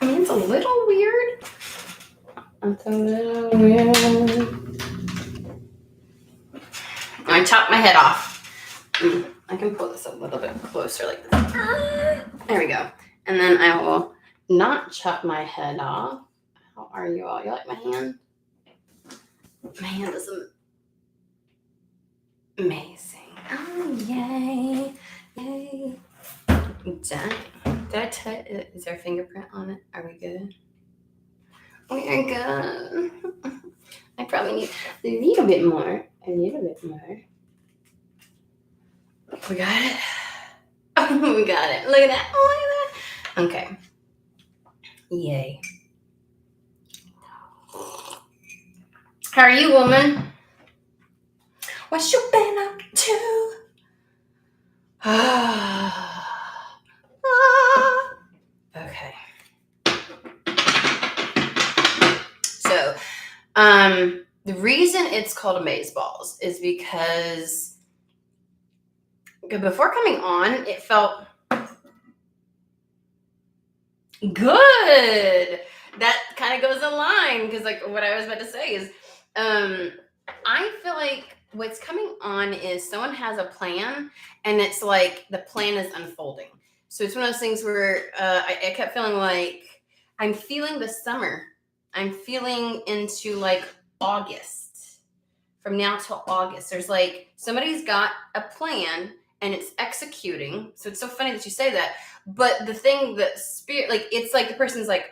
I mean, it's a little weird. It's a little weird. I chopped my head off. I can pull this a little bit closer like this. There we go. And then I will not chop my head off. How are you all? You like my hand? My hand is amazing. Oh, yay. Yay. Dang. Did I touch it? Is there a fingerprint on it? Are we good? We are good. I probably need a little bit more. A little bit more. We got it. Oh, we got it. Look at that. Oh, look at that. Okay. Yay. How are you, woman? What you been up to? Okay. So, the reason it's called Amaze Balls is because before coming on, it felt good. That kind of goes in line because, like, what I was about to say is, I feel like what's coming on is someone has a plan, and it's like the plan is unfolding. So it's one of those things where I kept feeling like I'm feeling the summer. I'm feeling into like August. From now till August, there's like somebody's got a plan and it's executing. So it's so funny that you say that. But the thing that spirit, like, it's like the person's like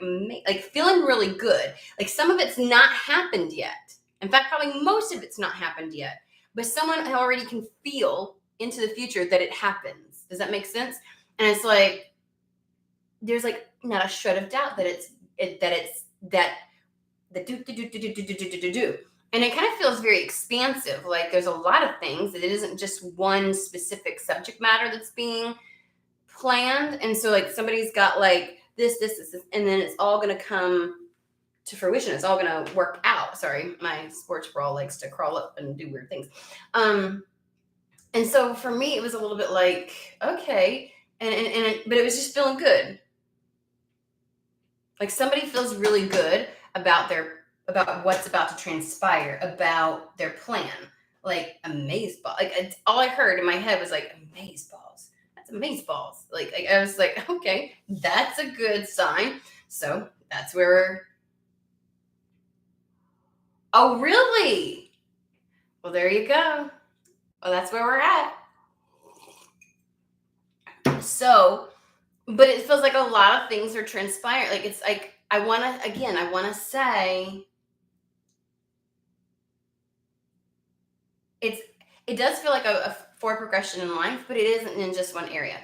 feeling really good. Like some of it's not happened yet. In fact, probably most of it's not happened yet. But someone already can feel into the future that it happens. Does that make sense? And it's like there's like not a shred of doubt that the do. And it kind of feels very expansive. Like there's a lot of things that it isn't just one specific subject matter that's being planned. And so like somebody's got like this, and then it's all going to come to fruition. It's all going to work out. Sorry, my sports bra likes to crawl up and do weird things. And so for me, it was a little bit like, okay. But it was just feeling good. Like somebody feels really good about what's about to transpire, about their plan. Like amaze ball. Like all I heard in my head was like amaze balls. That's amaze balls. Like I was like, okay, that's a good sign. So that's where we're. Oh, really? Well, there you go. Well, that's where we're at. So, but it feels like a lot of things are transpiring. Like it's like I want to say it does feel like a forward progression in life, but it isn't in just one area,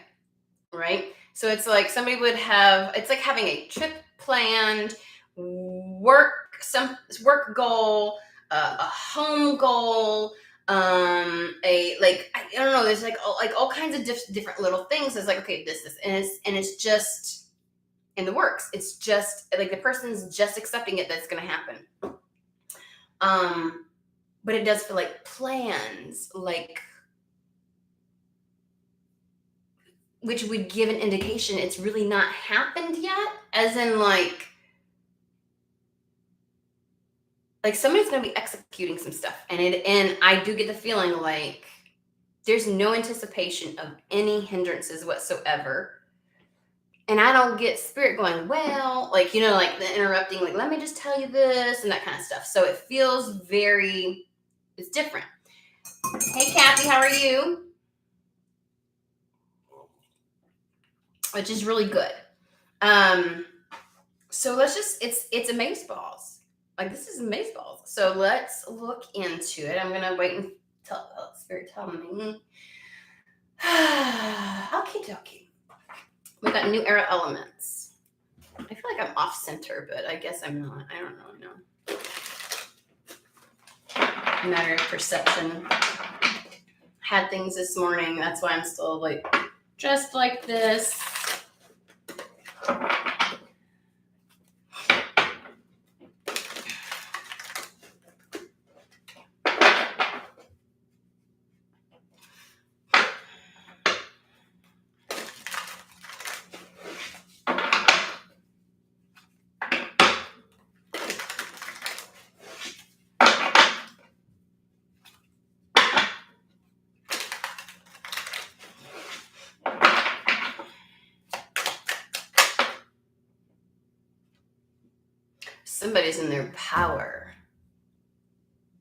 right? So it's like somebody would have, it's like having a trip planned, work goal, a home goal, a like I don't know. There's like all kinds of different little things. It's like okay, this, and it's just in the works. It's just like the person's just accepting it that it's going to happen. But it does feel like plans, like which would give an indication it's really not happened yet, as in like somebody's going to be executing some stuff, and I do get the feeling like there's no anticipation of any hindrances whatsoever. And I don't get spirit going, well, like, you know, like the interrupting, like, let me just tell you this and that kind of stuff. So it feels it's different. Hey, Kathy, how are you? Which is really good. So let's just, it's Amaze Balls. Like, this is Amaze Balls. So let's look into it. I'm going to wait and spirit tell me. Okie dokie. We got new era elements. I feel like I'm off center, but I guess I'm not. I don't really know. Matter of perception. Had things this morning. That's why I'm still like dressed like this. Somebody's in their power.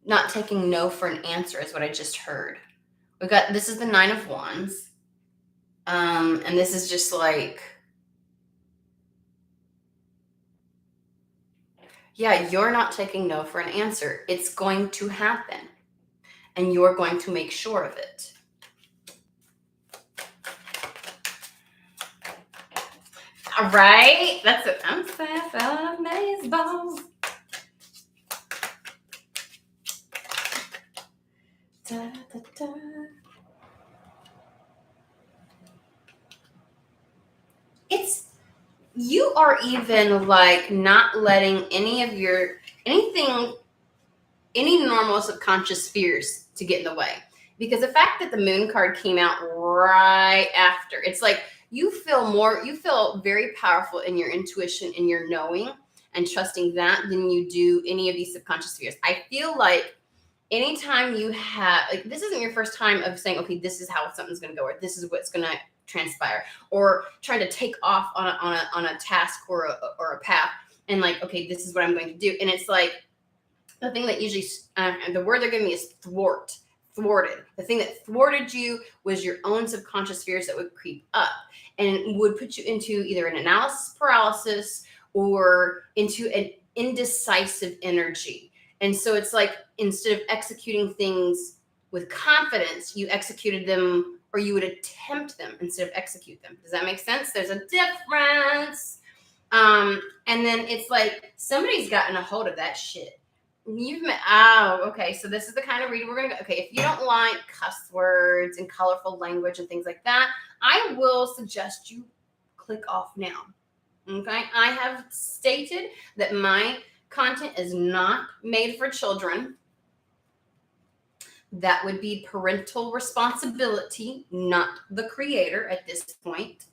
Not taking no for an answer is what I just heard. This is the 9 of Wands. And this is just like, yeah, you're not taking no for an answer. It's going to happen. And you're going to make sure of it. All right. That's it. I'm Seth of Amaze balls. Da, da, da. You are even like not letting any normal subconscious fears to get in the way. Because the fact that the moon card came out right after, it's like you feel very powerful in your intuition, in your knowing and trusting that than you do any of these subconscious fears. I feel like anytime you have, like, this isn't your first time of saying, okay, this is how something's going to go, or this is what's going to transpire, or trying to take off on a task or a path, and like, okay, this is what I'm going to do. And it's like the thing that usually, the word they're giving me is thwarted. The thing that thwarted you was your own subconscious fears that would creep up and would put you into either an analysis paralysis or into an indecisive energy. And so it's like, instead of executing things with confidence, you executed them, or you would attempt them instead of execute them. Does that make sense? There's a difference. And then it's like somebody's gotten a hold of that shit. Okay, so this is the kind of reading we're going to go. Okay, if you don't like cuss words and colorful language and things like that, I will suggest you click off now. Okay, I have stated that my content is not made for children. That would be parental responsibility, not the creator at this point,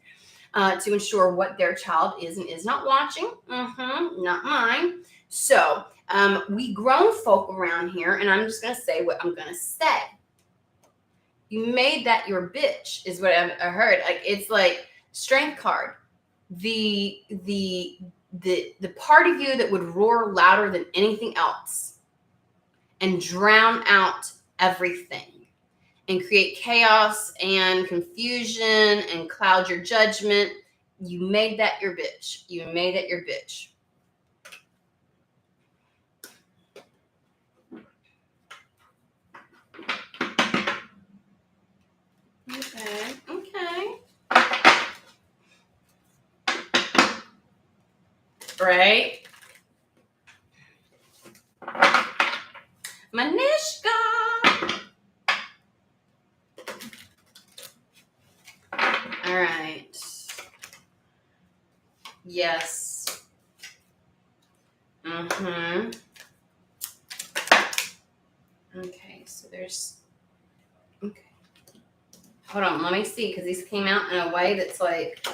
to ensure what their child is and is not watching. Not mine. So we grown folk around here, and I'm just going to say what I'm going to say. You made that your bitch is what I heard. Like, it's like strength card. The part of you that would roar louder than anything else and drown out everything and create chaos and confusion and cloud your judgment. You made that your bitch. You made it your bitch. Okay. Right? Manishka. All right. Yes. Okay, so there's, okay. Hold on, let me see, because these came out in a way that's like,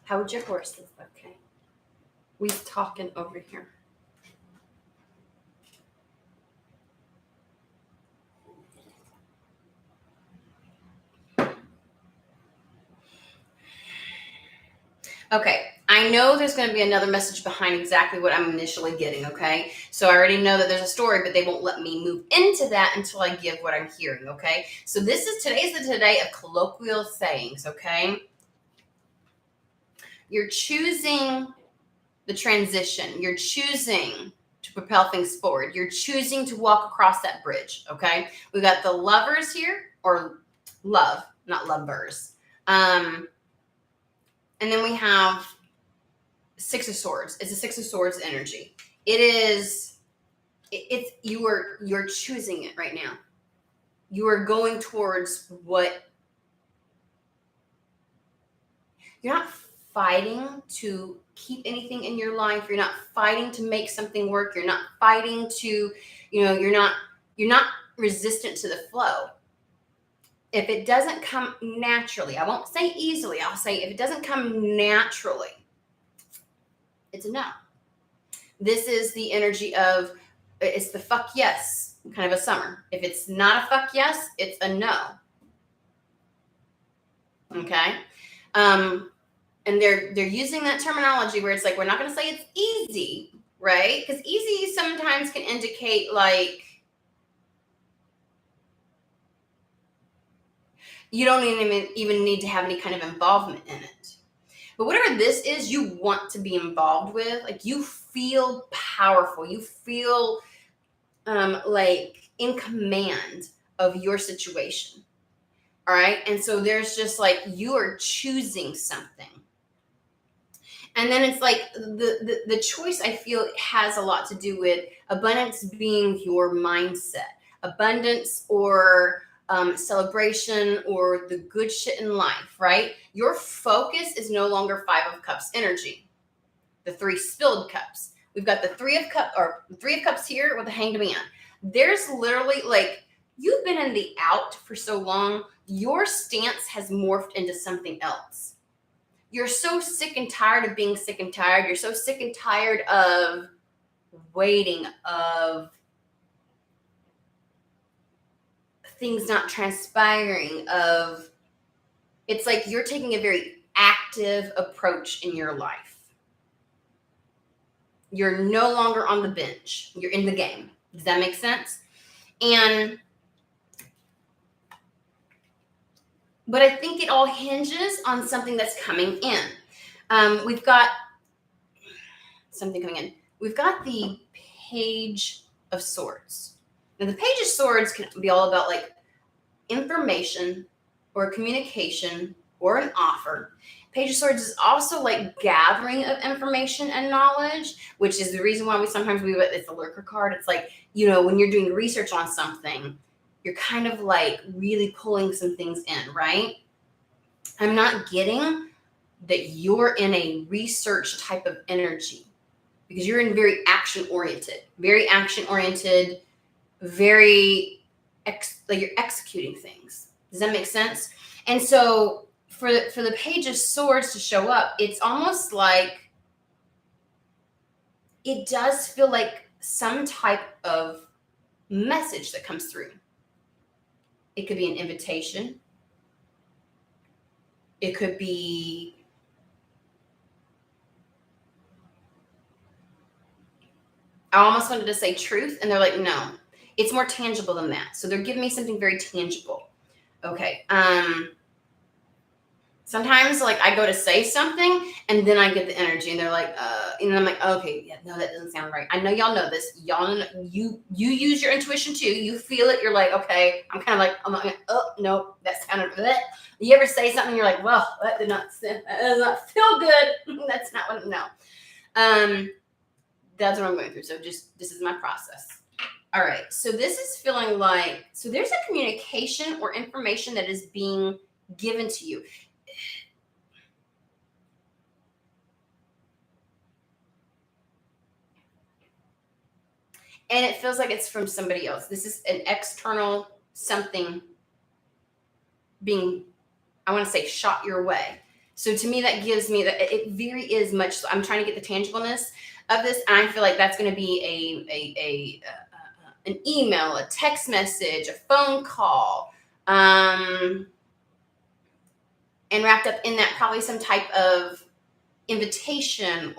how would your horse is? Okay. We talking over here. Okay, I know there's going to be another message behind exactly what I'm initially getting, okay? So I already know that there's a story, but they won't let me move into that until I give what I'm hearing, okay? So today's the day of colloquial sayings, okay? You're choosing the transition. You're choosing to propel things forward. You're choosing to walk across that bridge, okay? We got the lovers here, or love, not lovers. And then we have Six of Swords. It's a Six of Swords energy. You're choosing it right now. You are going towards what, you're not fighting to keep anything in your life. You're not fighting to make something work. You're not fighting to, you're not resistant to the flow. if it doesn't come naturally, I won't say easily, I'll say if it doesn't come naturally, it's a no. This is the energy of, it's the fuck yes kind of a summer. If it's not a fuck yes, it's a no. Okay. And they're using that terminology where it's like, we're not going to say it's easy, right? Because easy sometimes can indicate like you don't even need to have any kind of involvement in it. But whatever this is, you want to be involved with, like you feel powerful, you feel like in command of your situation. All right. And so there's just like, you are choosing something. And then it's like the choice, I feel, has a lot to do with abundance being your mindset, abundance or celebration or the good shit in life, right? Your focus is no longer 5 of Cups energy, the 3 spilled cups. We've got the 3 of Cups here with the Hanged Man. There's literally like, you've been in the out for so long, your stance has morphed into something else. You're so sick and tired of being sick and tired. You're so sick and tired of waiting, of things not transpiring, of it's like you're taking a very active approach in your life. You're no longer on the bench. You're in the game. Does that make sense? But I think it all hinges on something that's coming in. We've got something coming in. We've got the Page of Swords. Now, the Page of Swords can be all about like information or communication or an offer. Page of Swords is also like gathering of information and knowledge, which is the reason why it's a lurker card. It's like, when you're doing research on something, you're kind of like really pulling some things in, right? I'm not getting that you're in a research type of energy because you're in very action oriented, like you're executing things. Does that make sense? And so for the Page of Swords to show up, it's almost like it does feel like some type of message that comes through. It could be an invitation. It could be I almost wanted to say truth, and they're like, no, it's more tangible than that. So they're giving me something very tangible. Okay. Sometimes like I go to say something and then I get the energy and they're like, and I'm like, okay, yeah, no, that doesn't sound right. I know y'all know this. Y'all know, you use your intuition too. You feel it. You're like, okay, I'm kind of like, oh, no, that's kind of that. You ever say something, you're like, well, that does not feel good. That's not what, no. That's what I'm going through. So this is my process. All right. So this is feeling like, so there's a communication or information that is being given to you. And it feels like it's from somebody else. This is an external something being, I want to say, shot your way. So to me, that gives me that it very is much. I'm trying to get the tangibleness of this, and I feel like that's going to be an email, a text message, a phone call, and wrapped up in that probably some type of invitation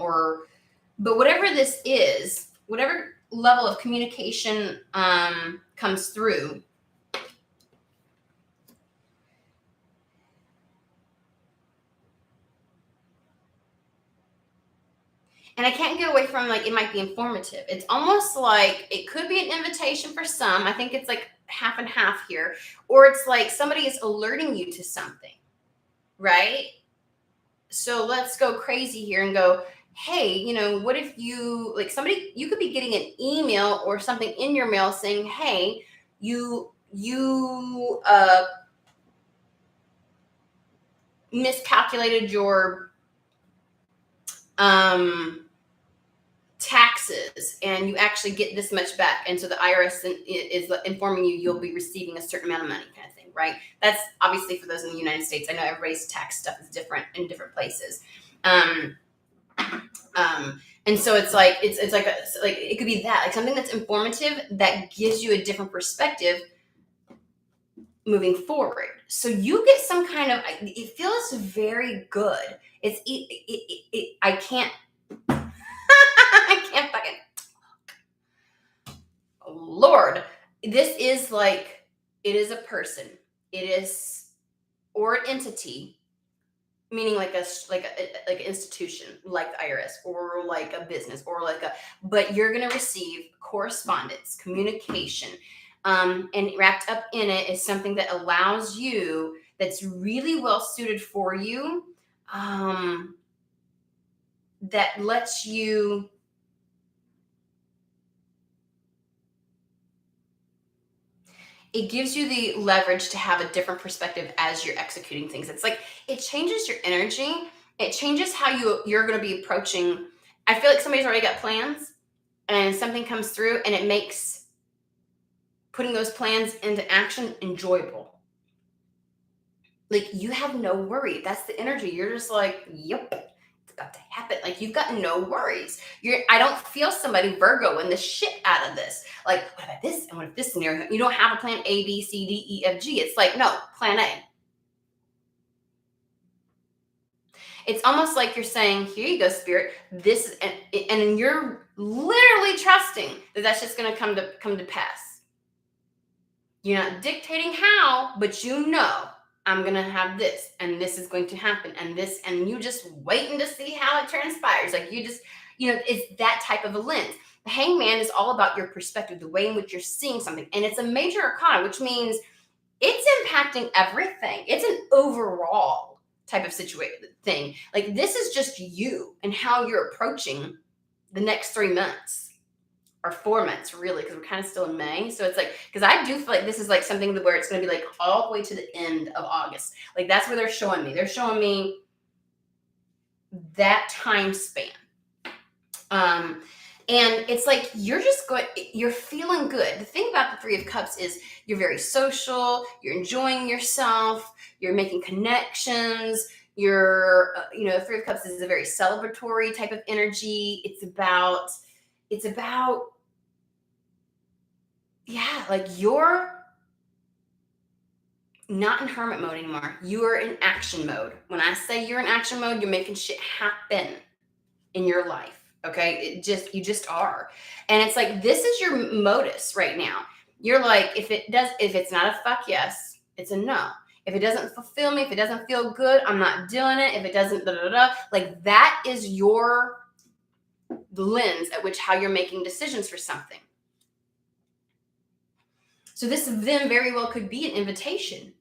but whatever this is, whatever level of communication comes through. And I can't get away from like, it might be informative. It's almost like it could be an invitation for some. I think it's like half and half here. Or it's like somebody is alerting you to something, right? So let's go crazy here and go, hey, what if you, like somebody, you could be getting an email or something in your mail saying, hey, you miscalculated your taxes and you actually get this much back. And so the IRS is informing you'll be receiving a certain amount of money kind of thing. right? That's obviously for those in the United States. I know everybody's tax stuff is different in different places. Um, and so it's like like it could be that, like something that's informative that gives you a different perspective moving forward. So you get some kind of, it feels very good. I can't I can't fucking, Lord, this is like, it is a person, it is, or an entity, meaning like like an institution, like the IRS, or like a business, or like a, but you're going to receive correspondence, communication, and wrapped up in it is something that allows you, that's really well suited for you, that lets you, it gives you the leverage to have a different perspective as you're executing things. It's like, it changes your energy. It changes how you're going to be approaching. I feel like somebody's already got plans and something comes through and it makes putting those plans into action enjoyable. Like, you have no worry. That's the energy. You're just like, yep, it's about to happen. Like, you've got no worries. I don't feel somebody Virgoing the shit out of this. Like, what about this? And what if this scenario? You don't have a plan A, B, C, D, E, F, G. It's like, no, plan A. It's almost like you're saying, here you go, spirit. This is, and you're literally trusting that that's just going to come to pass. You're not dictating how, but you know, I'm going to have this, and this is going to happen, and this, and you just waiting to see how it transpires. Like, you just, it's that type of a lens. The Hangman is all about your perspective, the way in which you're seeing something. And it's a major arcana, which means it's impacting everything. It's an overall type of situation thing. Like, this is just you and how you're approaching the next 3 months. Or 4 months, really, because we're kind of still in May. So it's like, because I do feel like this is like something where it's going to be like all the way to the end of August. Like, that's where they're showing me. They're showing me that time span. And it's like, you're feeling good. The thing about the Three of Cups is you're very social, you're enjoying yourself, you're making connections. The Three of Cups is a very celebratory type of energy. It's about, yeah, like, you're not in hermit mode anymore. You are in action mode. When I say you're in action mode, you're making shit happen in your life. Okay. You just are. And it's like, this is your modus right now. You're like, if it's not a fuck yes, it's a no. If it doesn't fulfill me, if it doesn't feel good, I'm not doing it. If it doesn't, like, that is the lens at which how you're making decisions for something. So this then very well could be an invitation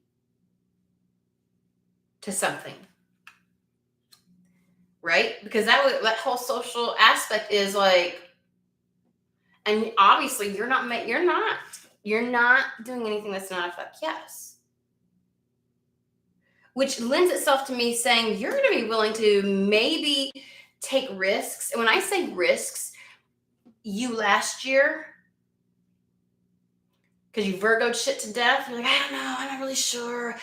to something, right? Because that whole social aspect is like, and obviously you're not doing anything that's not a fuck yes, which lends itself to me saying you're going to be willing to maybe take risks. And when I say risks, you last year, because you Virgo'd shit to death, you're like, I don't know, I'm not really sure.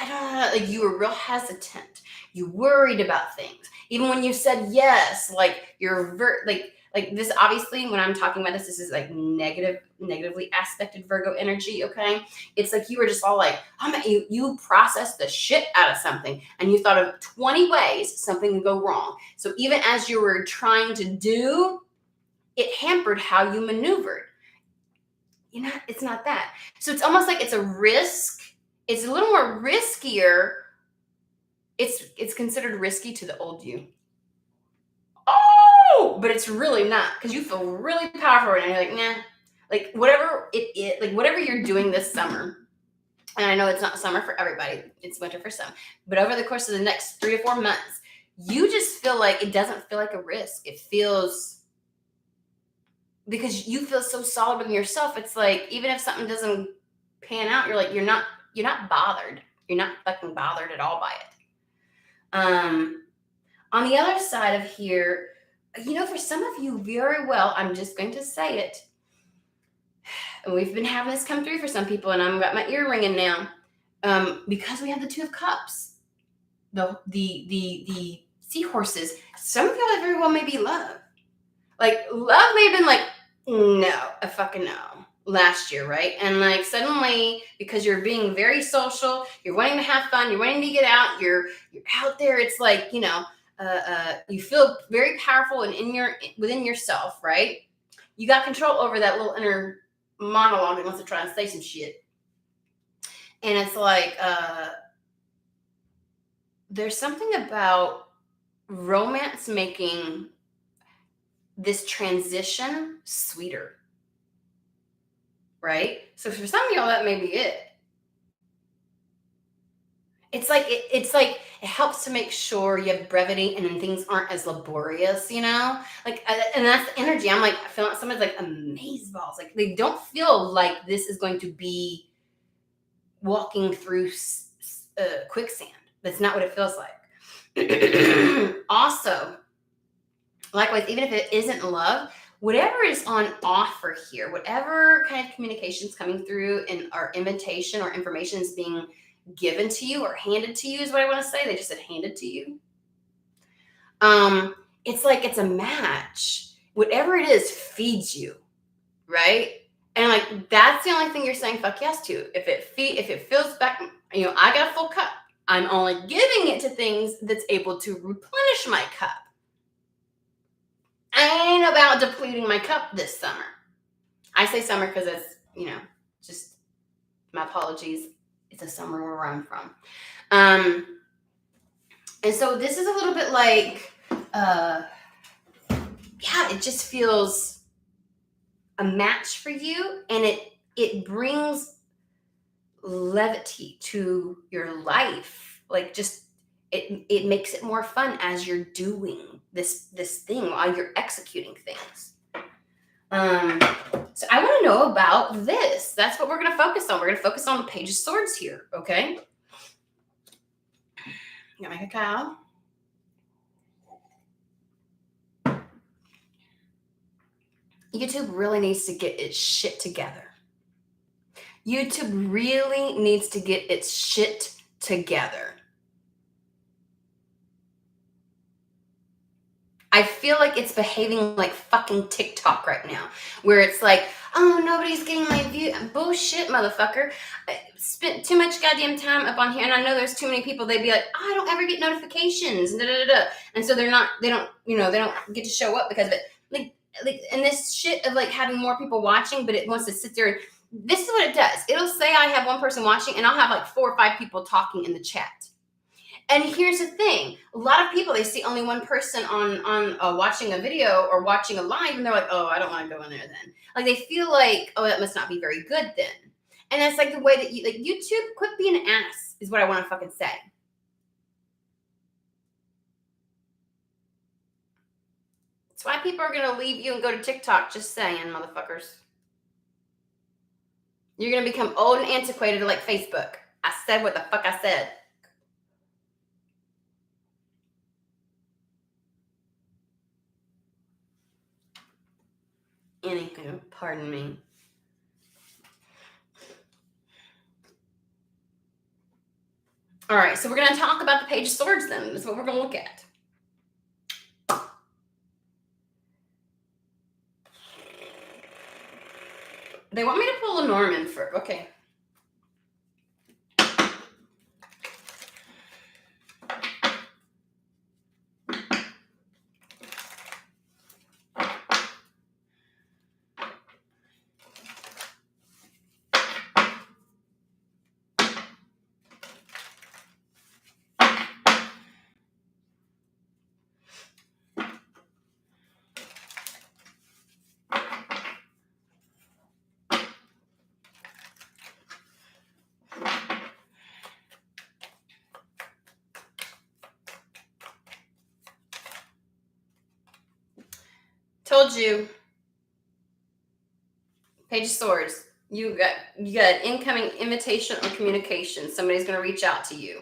I don't know. Like, you were real hesitant. You worried about things. Even when you said yes, like, you're like this, obviously, when I'm talking about this is like negatively aspected Virgo energy, okay? It's like you were just all like, you processed the shit out of something, and you thought of 20 ways something could go wrong. So even as you were trying to do, it hampered how you maneuvered. It's not that. So it's almost like it's a risk. It's a little more riskier. It's considered risky to the old you. Oh, but it's really not, because you feel really powerful and you're like, nah. Like, whatever like whatever you're doing this summer, and I know it's not summer for everybody, it's winter for some, but over the course of the next 3 to 4 months, you just feel like it doesn't feel like a risk. It feels, because you feel so solid within yourself. It's like, even if something doesn't pan out, you're like, you're not bothered. You're not fucking bothered at all by it. On the other side of here, for some of you, very well, I'm just going to say it. And we've been having this come through for some people, and I've got my ear ringing now. because we have the Two of Cups, the seahorses. Some of y'all very well may be love. Like love may have been like no, a fucking no last year, right? And like suddenly because you're being very social, you're wanting to have fun, you're wanting to get out, you're out there. It's like you feel very powerful and within yourself, right? You got control over that little inner monologue that wants to try and say some shit, and it's like there's something about romance making this transition sweeter, right? So for some of y'all, that may be it. It's like it helps to make sure you have brevity and then things aren't as laborious, Like, and that's the energy. I'm like, I feel like somebody's like amaze balls. Like they don't feel like this is going to be walking through quicksand. That's not what it feels like. Also, likewise, even if it isn't love, whatever is on offer here, whatever kind of communication is coming through and our invitation or information is being given to you or handed to you is what I want to say. They just said handed to you. It's like it's a match. Whatever it is feeds you, right? And like that's the only thing you're saying fuck yes to. If it fills back, I got a full cup. I'm only giving it to things that's able to replenish my cup. I ain't about depleting my cup this summer. I say summer because it's, just my apologies. It's a summer where I'm from. And so this is a little bit like, it just feels a match for you, and it brings levity to your life. Like just it makes it more fun as you're doing this thing while you're executing things. So I want to know about this. That's what we're going to focus on. We're going to focus on the Page of Swords here, okay? Got my cacao. YouTube really needs to get its shit together. YouTube really needs to get its shit together. I feel like it's behaving like fucking TikTok right now, where it's like, oh, nobody's getting my view. Bullshit, motherfucker. I spent too much goddamn time up on here, and I know there's too many people. They'd be like, oh, I don't ever get notifications, and so they don't get to show up because of it. Like, and this shit of like having more people watching, but it wants to sit there. This is what it does. It'll say I have one person watching, and I'll have like 4 or 5 people talking in the chat. And here's the thing. A lot of people, they see only one person on watching a video or watching a live, and they're like, oh, I don't want to go in there then. Like, they feel like, oh, that must not be very good then. And that's like the way that YouTube, quit being an ass is what I want to fucking say. That's why people are going to leave you and go to TikTok, just saying, motherfuckers. You're going to become old and antiquated like Facebook. I said what the fuck I said. Anywho, pardon me. All right, so we're going to talk about the Page of Swords then. That's what we're going to look at. They want me to pull a Norman for, okay. Told you. Page of Swords. You got an incoming invitation or communication. Somebody's going to reach out to you.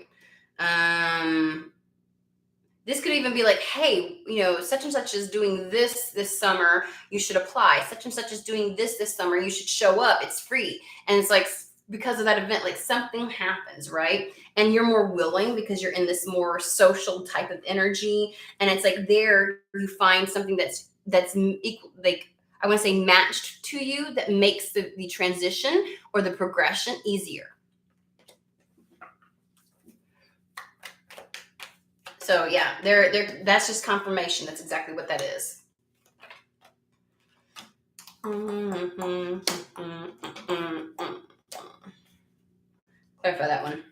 This could even be like, hey, such and such is doing this summer. You should apply. Such and such is doing this summer. You should show up. It's free. And it's like because of that event, like something happens, right? And you're more willing because you're in this more social type of energy, and it's like there you find something that's equal, like I want to say matched to you, that makes the transition or the progression easier. So yeah, there that's just confirmation. That's exactly what that is. Clarify that one.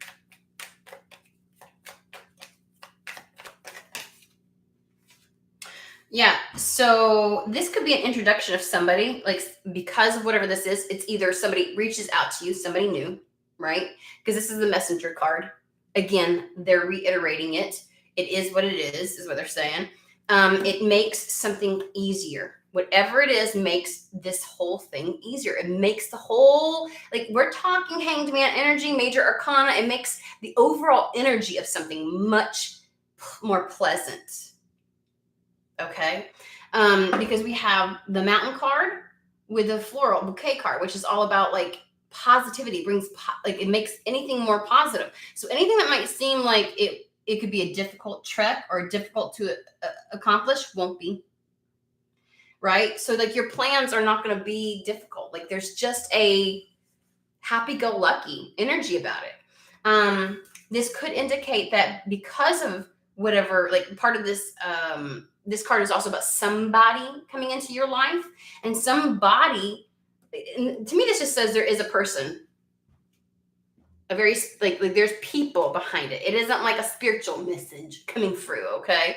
Yeah, so this could be an introduction of somebody, like because of whatever this is, it's either somebody reaches out to you, somebody new, right? Because this is the messenger card. Again, they're reiterating it. It is what it is what they're saying. It makes something easier. Whatever it is makes this whole thing easier. It makes the whole, like we're talking hanged man energy, major arcana. It makes the overall energy of something much more pleasant. Okay, because we have the mountain card with the floral bouquet card, which is all about like positivity, brings like it makes anything more positive. So anything that might seem like it could be a difficult trek or difficult to accomplish won't be, right? So like your plans are not going to be difficult. Like there's just a happy-go-lucky energy about it. This could indicate that because of whatever, like part of this, this card is also about somebody coming into your life, and somebody. And to me, this just says there is a person, a very like there's people behind it. It isn't like a spiritual message coming through, okay?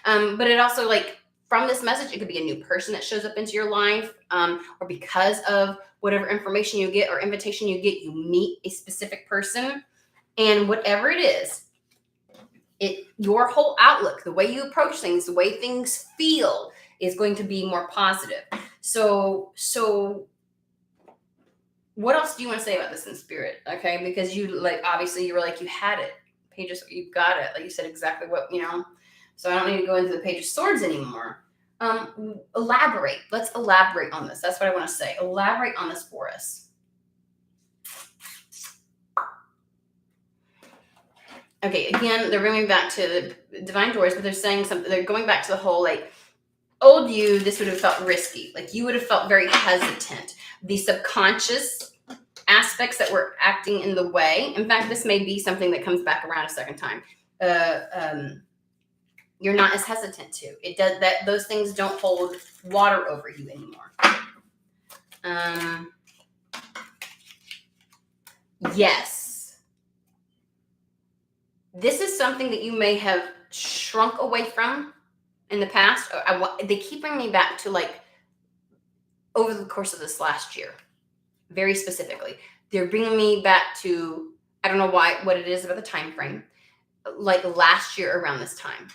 But it also like from this message, it could be a new person that shows up into your life, or because of whatever information you get or invitation you get, you meet a specific person, and whatever it is, your whole outlook, the way you approach things, the way things feel, is going to be more positive. So what else do you want to say about this in spirit? Okay, because you like obviously you were like you had it, pages, you've got it, like you said exactly what you know. So I don't need to go into the page of swords anymore. Elaborate. Let's elaborate on this. That's what I want to say. Elaborate on this for us. Okay, again, they're bringing back to the divine doors, but they're saying something. They're going back to the whole like old you. This would have felt risky. Like you would have felt very hesitant. The subconscious aspects that were acting in the way. In fact, this may be something that comes back around a second time. You're not as hesitant to. It does that. Those things don't hold water over you anymore. Yes. This is something that you may have shrunk away from in the past. They keep bringing me back to like over the course of this last year, very specifically. They're bringing me back to, I don't know what it is about the time frame, like last year around this time.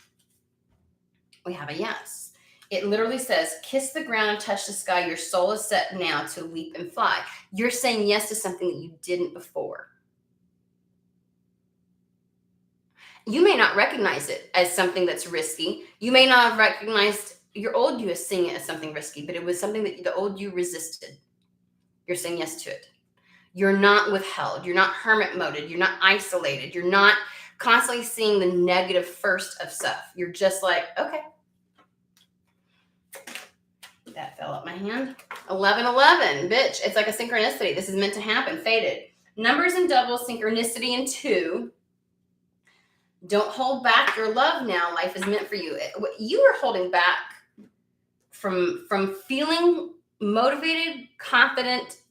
We have a yes. It literally says, kiss the ground and touch the sky. Your soul is set now to leap and fly. You're saying yes to something that you didn't before. You may not recognize it as something that's risky. You may not have recognized your old you as seeing it as something risky, but it was something that the old you resisted. You're saying yes to it. You're not withheld. You're not hermit moded. You're not isolated. You're not constantly seeing the negative first of stuff. You're just like, okay. That fell out my hand. 1111, bitch. It's like a synchronicity. This is meant to happen. Faded. Numbers and doubles, synchronicity and 2. Don't hold back your love now. Life is meant for you. You are holding back from feeling motivated, confident,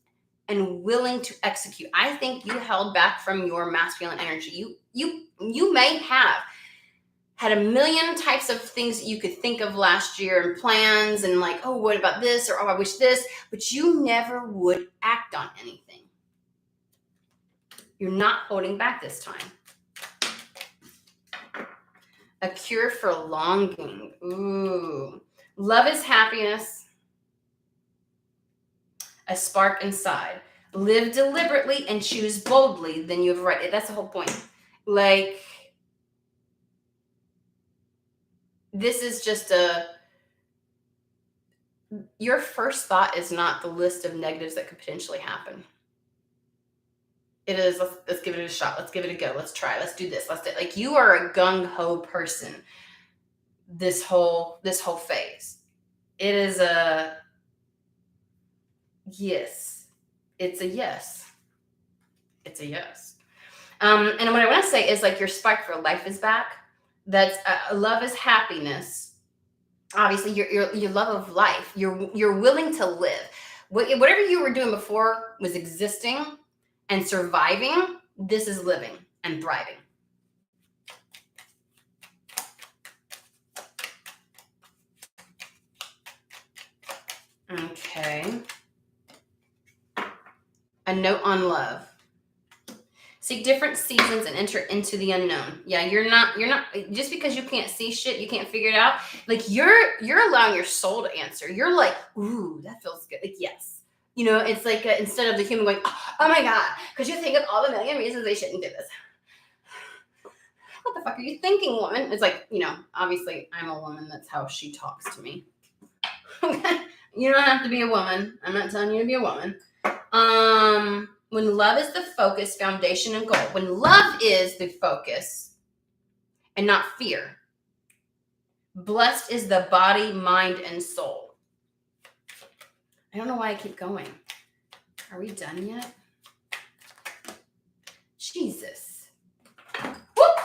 and willing to execute. I think you held back from your masculine energy. You may have had a million types of things that you could think of last year and plans and like, oh, what about this? Or, oh, I wish this, but you never would act on anything. You're not holding back this time. A cure for longing. Ooh. Love is happiness. A spark inside. Live deliberately and choose boldly, then you have right. That's the whole point. Like, this is just your first thought is not the list of negatives that could potentially happen. It is, let's give it a shot. Let's give it a go. Let's try. Let's do this. Let's do, like, you are a gung-ho person this whole phase. It is a yes. It's a yes. It's a yes. And what I want to say is, like, your spark for life is back. That's love is happiness. Obviously, your love of life. You're willing to live. Whatever you were doing before was existing and surviving. This is living and thriving. Okay. A note on love. Seek different seasons and enter into the unknown. Yeah, you're not just because you can't see shit, you can't figure it out. Like, you're allowing your soul to answer. You're like, ooh, that feels good. Like, yes. You know, it's like instead of the human going, oh my God, because you think of all the million reasons they shouldn't do this. What the fuck are you thinking, woman? It's like, you know, obviously I'm a woman. That's how she talks to me. Okay. You don't have to be a woman. I'm not telling you to be a woman. When love is the focus, foundation, and goal. When love is the focus and not fear. Blessed is the body, mind, and soul. I don't know why I keep going. Are we done yet? Jesus. Whoop!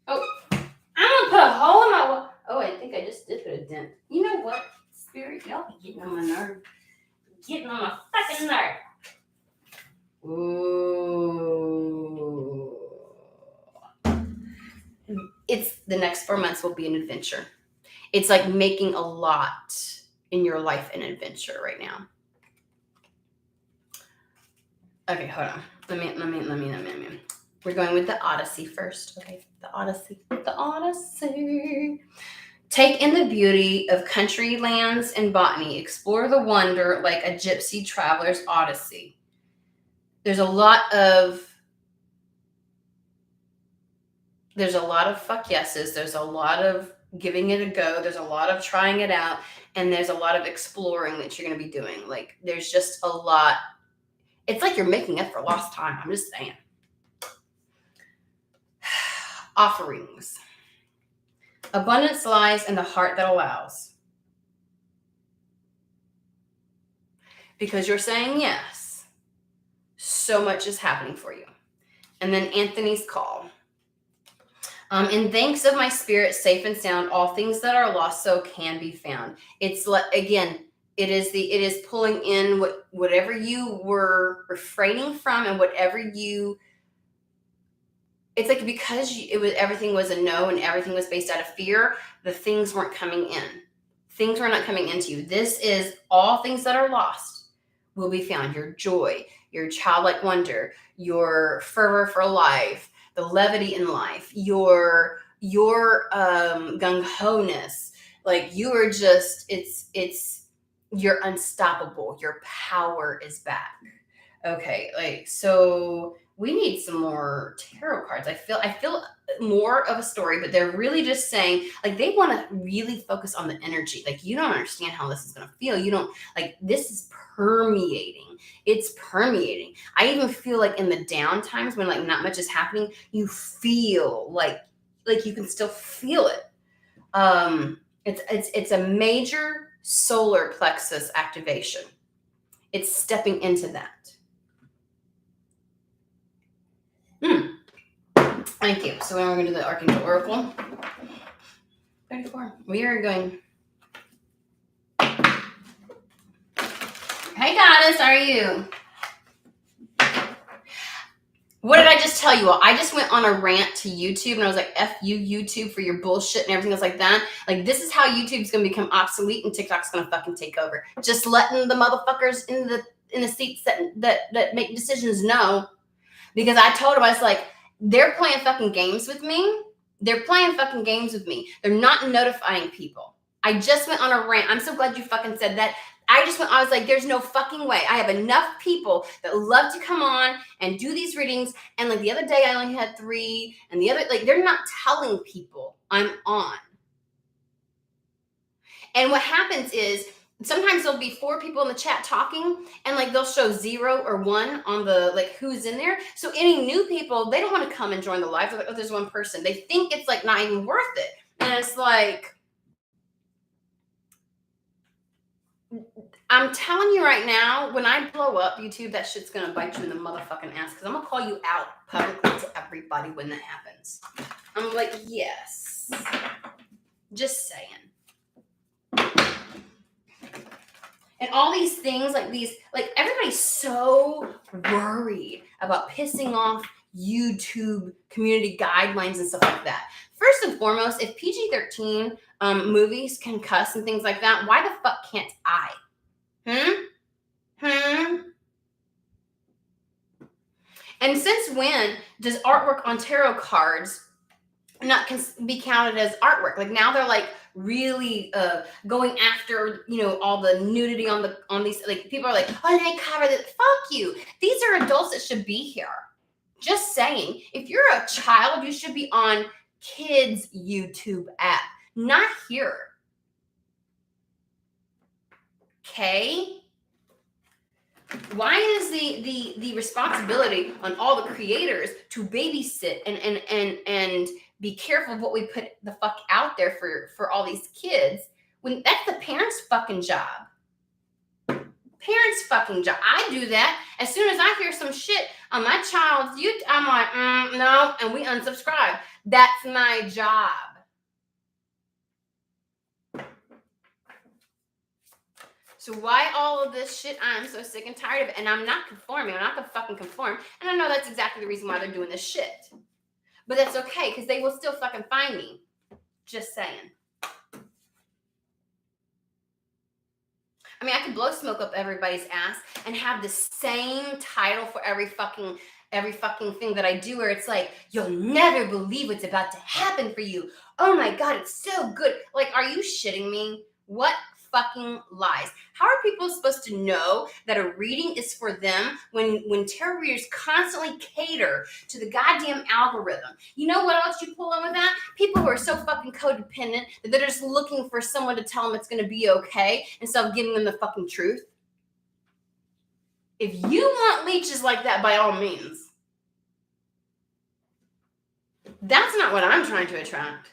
Oh, I'm gonna put a hole in my wall. Oh, I think I just did put a dent. You know what, Spirit? Y'all be getting on my nerve. Getting on my fucking nerve. Ooh. It's the next 4 months will be an adventure. It's like making a lot in your life an adventure right now. Okay, hold on. Let me. We're going with the Odyssey first. Okay, the Odyssey. Take in the beauty of country lands and botany. Explore the wonder like a gypsy traveler's odyssey. There's a lot of fuck yeses. There's a lot of giving it a go. There's a lot of trying it out. And there's a lot of exploring that you're going to be doing. Like, there's just a lot. It's like you're making up for lost time. I'm just saying. Offerings. Abundance lies in the heart that allows. Because you're saying yes. So much is happening for you. And then Anthony's call. In thanks of my spirit, safe and sound, all things that are lost so can be found. It's again, it is pulling in whatever you were refraining from and whatever you. It's like because everything was a no and everything was based out of fear, the things weren't coming in. Things were not coming into you. This is all things that are lost will be found. Your joy, your childlike wonder, your fervor for life, the levity in life, your gung-ho-ness. Like, you are just, you're unstoppable. Your power is back. Okay, like, so we need some more tarot cards. I feel more of a story, but they're really just saying, like, they want to really focus on the energy. Like, you don't understand how this is going to feel. You don't, like, this is permeating. It's permeating. I even feel like in the down times when, like, not much is happening, you feel like you can still feel it. It's a major solar plexus activation. It's stepping into that. Thank you. So when we're going to do the Archangel Oracle. 34. We are going. Hey, Goddess, how are you? What did I just tell you all? I just went on a rant to YouTube and I was like, F you, YouTube, for your bullshit and everything else like that. Like, this is how YouTube's going to become obsolete and TikTok's going to fucking take over. Just letting the motherfuckers in the seats that make decisions know. Because I told them, I was like, they're playing fucking games with me. They're not notifying people. I just went on a rant. I'm so glad you fucking said that. I was like, there's no fucking way. I have enough people that love to come on and do these readings. And like the other day, I only had 3. And the other, like, they're not telling people I'm on. And what happens is sometimes there'll be 4 people in the chat talking, and like they'll show 0 or 1 on the like who's in there. So any new people, they don't want to come and join the live. They're like, oh, there's one person. They think it's like not even worth it. And it's like, I'm telling you right now, when I blow up YouTube, that shit's gonna bite you in the motherfucking ass, because I'm gonna call you out publicly to everybody when that happens. I'm like, yes. Just saying. And all these things, like everybody's so worried about pissing off YouTube community guidelines and stuff like that. First and foremost, if PG-13 movies can cuss and things like that, why the fuck can't I? And since when does artwork on tarot cards not be counted as artwork? Like now they're like really going after, you know, all the nudity on these, like people are like, oh, they cover this. Fuck you. These are adults that should be here. Just saying, if you're a child, you should be on kids' YouTube app, not here. Okay? Why is the responsibility on all the creators to babysit and be careful of what we put the fuck out there for all these kids, when that's the parents' fucking job? Parents' fucking job. I do that. As soon as I hear some shit on my child's YouTube, I'm like, no, and we unsubscribe. That's my job. So why all of this shit? I'm so sick and tired of it. And I'm not conforming. I'm not gonna fucking conform. And I know that's exactly the reason why they're doing this shit. But that's okay, because they will still fucking find me. Just saying. I mean, I could blow smoke up everybody's ass and have the same title for every fucking thing that I do, where it's like, you'll never believe what's about to happen for you. Oh my God, it's so good. Like, are you shitting me? What fucking lies? How are people supposed to know that a reading is for them when tarot readers constantly cater to the goddamn algorithm? You know what else you pull in with that? People who are so fucking codependent that they're just looking for someone to tell them it's going to be okay instead of giving them the fucking truth. If you want leeches like that, by all means. That's not what I'm trying to attract.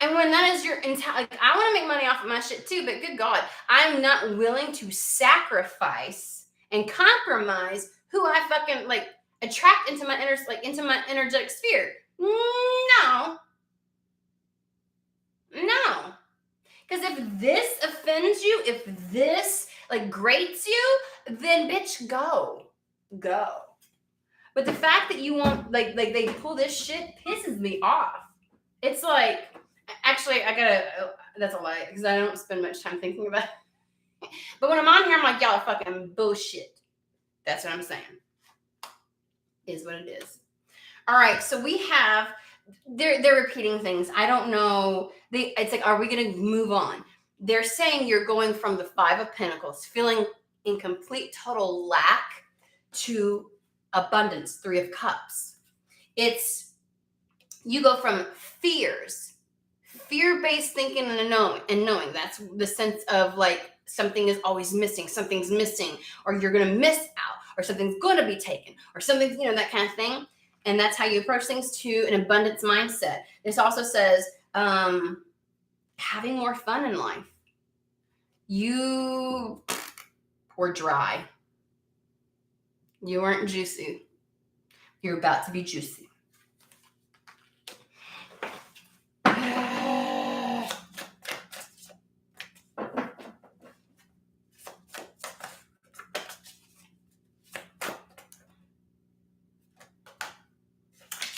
And when that is your entire, like, I want to make money off of my shit too, but good God, I'm not willing to sacrifice and compromise who I fucking like attract into my energetic sphere. No. Because if this offends you, if this like grates you, then bitch, go. But the fact that you want like they pull this shit pisses me off. It's like, actually, that's a lie, because I don't spend much time thinking about it. But when I'm on here, I'm like, y'all are fucking bullshit. That's what I'm saying. Is what it is. All right, so we have, they're repeating things. I don't know. It's like, are we going to move on? They're saying you're going from the 5 of Pentacles, feeling in complete, total lack, to abundance, 3 of Cups. You go from fear-based thinking and knowing. That's the sense of like something is always missing, something's missing, or you're going to miss out, or something's going to be taken, or something's, that kind of thing. And that's how you approach things, to an abundance mindset. This also says having more fun in life. You were dry. You weren't juicy. You're about to be juicy.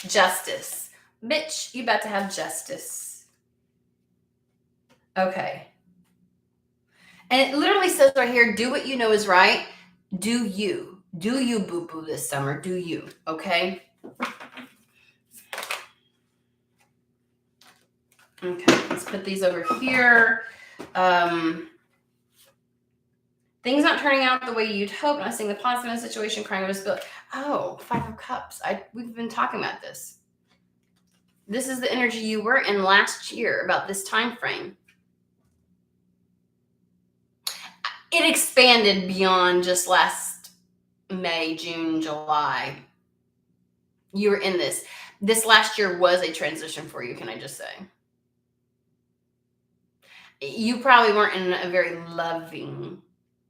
Justice. Bitch, you about to have justice. Okay. And it literally says right here, do what you know is right. Do you. Do you, boo-boo, this summer. Do you. Okay? Okay, let's put these over here. Things not turning out the way you'd hope. Not seeing the positive in the situation. Crying over a spill. Oh, 5 of Cups. We've been talking about this. This is the energy you were in last year about this time frame. it expanded beyond just last May, June, July. You were in this. This last year was a transition for you, can I just say? You probably weren't in a very loving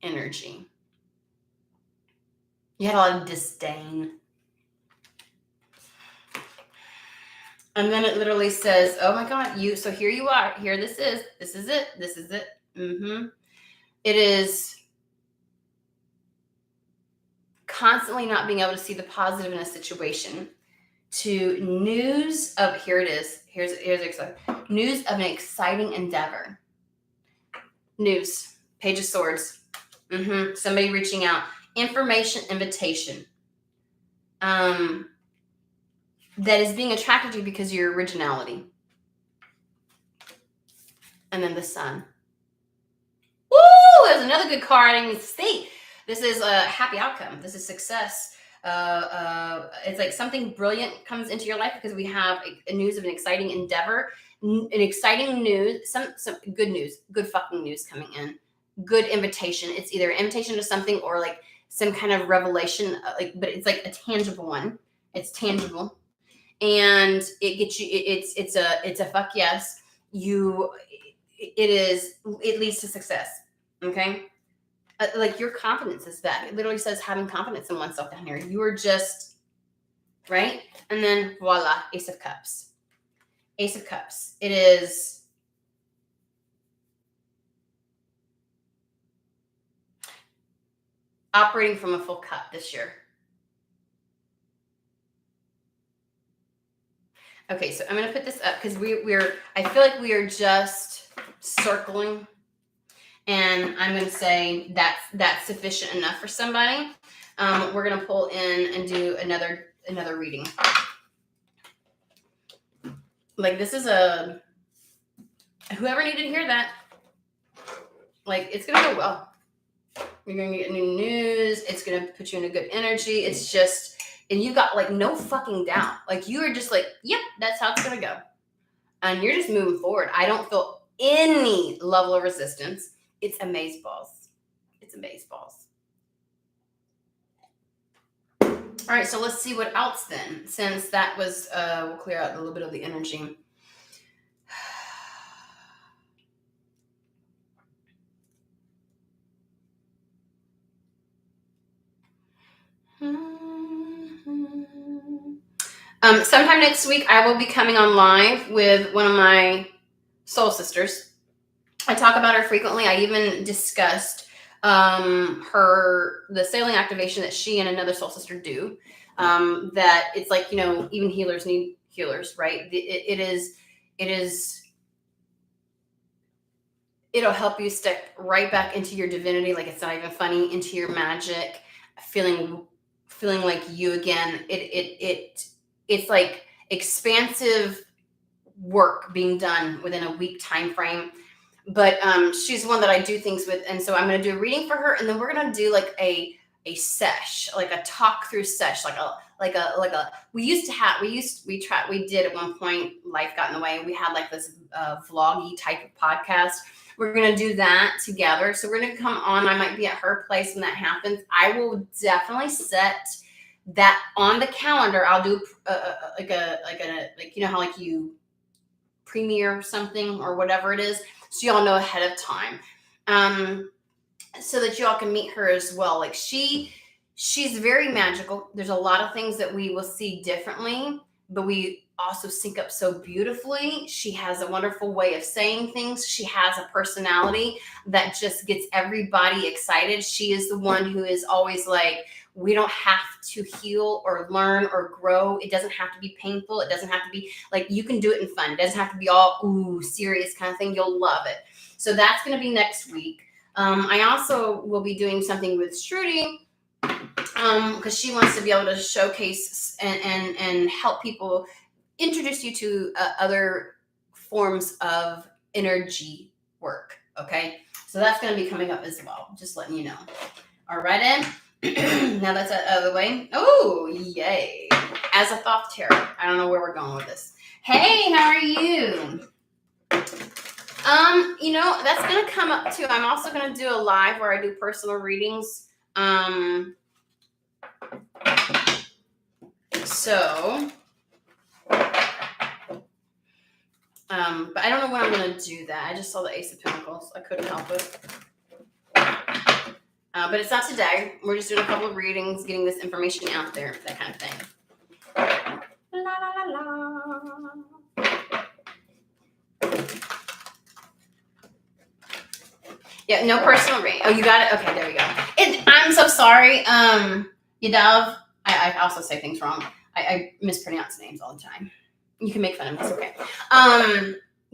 energy. You had a lot of disdain. And then it literally says, oh my God, so here you are. Here this is it. This is it. It is constantly not being able to see the positive in a situation, to news of, here it is. Here's news of an exciting endeavor. News, Page of Swords. Somebody reaching out. Information, invitation. That is being attracted to you because of your originality. And then the Sun. Woo! There's another good card I didn't even see. This is a happy outcome. This is success. It's like something brilliant comes into your life because we have a news of an exciting endeavor, an exciting news, some good news, good fucking news coming in, good invitation. It's either an invitation to something or like some kind of revelation, but it's like a tangible one. It's tangible, and it gets you. It's a fuck yes. It leads to success. Okay. Like your confidence is back. It literally says having confidence in oneself down here. You are just right. And then voila, Ace of Cups. Ace of Cups. It is operating from a full cup this year. Okay, so I'm going to put this up because I feel like we are just circling. And I'm going to say that's sufficient enough for somebody. We're going to pull in and do another reading. Like this is whoever needed to hear that. Like it's going to go well. You're going to get new news. It's going to put you in a good energy. It's just, and you got like no fucking doubt. Like you are just like, yep, that's how it's going to go. And you're just moving forward. I don't feel any level of resistance. It's Amaze balls. It's Amaze balls. All right, so let's see what else then. Since that was, we'll clear out a little bit of the energy. Sometime next week, I will be coming on live with one of my soul sisters. I talk about her frequently. I even discussed the sailing activation that she and another soul sister do. That it's like, even healers need healers, right? It'll help you step right back into your divinity. Like it's not even funny, into your magic, feeling like you again. It's like expansive work being done within a week time frame. But she's one that I do things with, and so I'm going to do a reading for her, and then we're going to do like a sesh, like a talk through sesh, we did at one point. Life got in the way. We had like this vloggy type of podcast. We're going to do that together. So we're going to come on. I might be at her place when that happens. I will definitely set that on the calendar. I'll do how like you premiere something or whatever it is. So y'all know ahead of time, so that y'all can meet her as well. Like she's very magical. There's a lot of things that we will see differently, but we also sync up so beautifully. She has a wonderful way of saying things. She has a personality that just gets everybody excited. She is the one who is always like, we don't have to heal or learn or grow. It doesn't have to be painful. It doesn't have to be like, you can do it in fun. It doesn't have to be all serious kind of thing. You'll love it. So that's going to be next week. I also will be doing something with Shruti because she wants to be able to showcase and help people, introduce you to other forms of energy work. Okay. So that's going to be coming up as well. Just letting you know. All right, then. Now that's out of the way. Oh, yay. Azathoth Tarot. I don't know where we're going with this. Hey, how are you? That's gonna come up too. I'm also gonna do a live where I do personal readings. But I don't know when I'm gonna do that. I just saw the Ace of Pentacles. I couldn't help it. But it's not today. We're just doing a couple of readings, getting this information out there, that kind of thing. La la la la. Yeah, no personal reading. Oh, you got it? Okay, there we go. I'm so sorry. Yadav, I also say things wrong. I mispronounce names all the time. You can make fun of me. It's okay.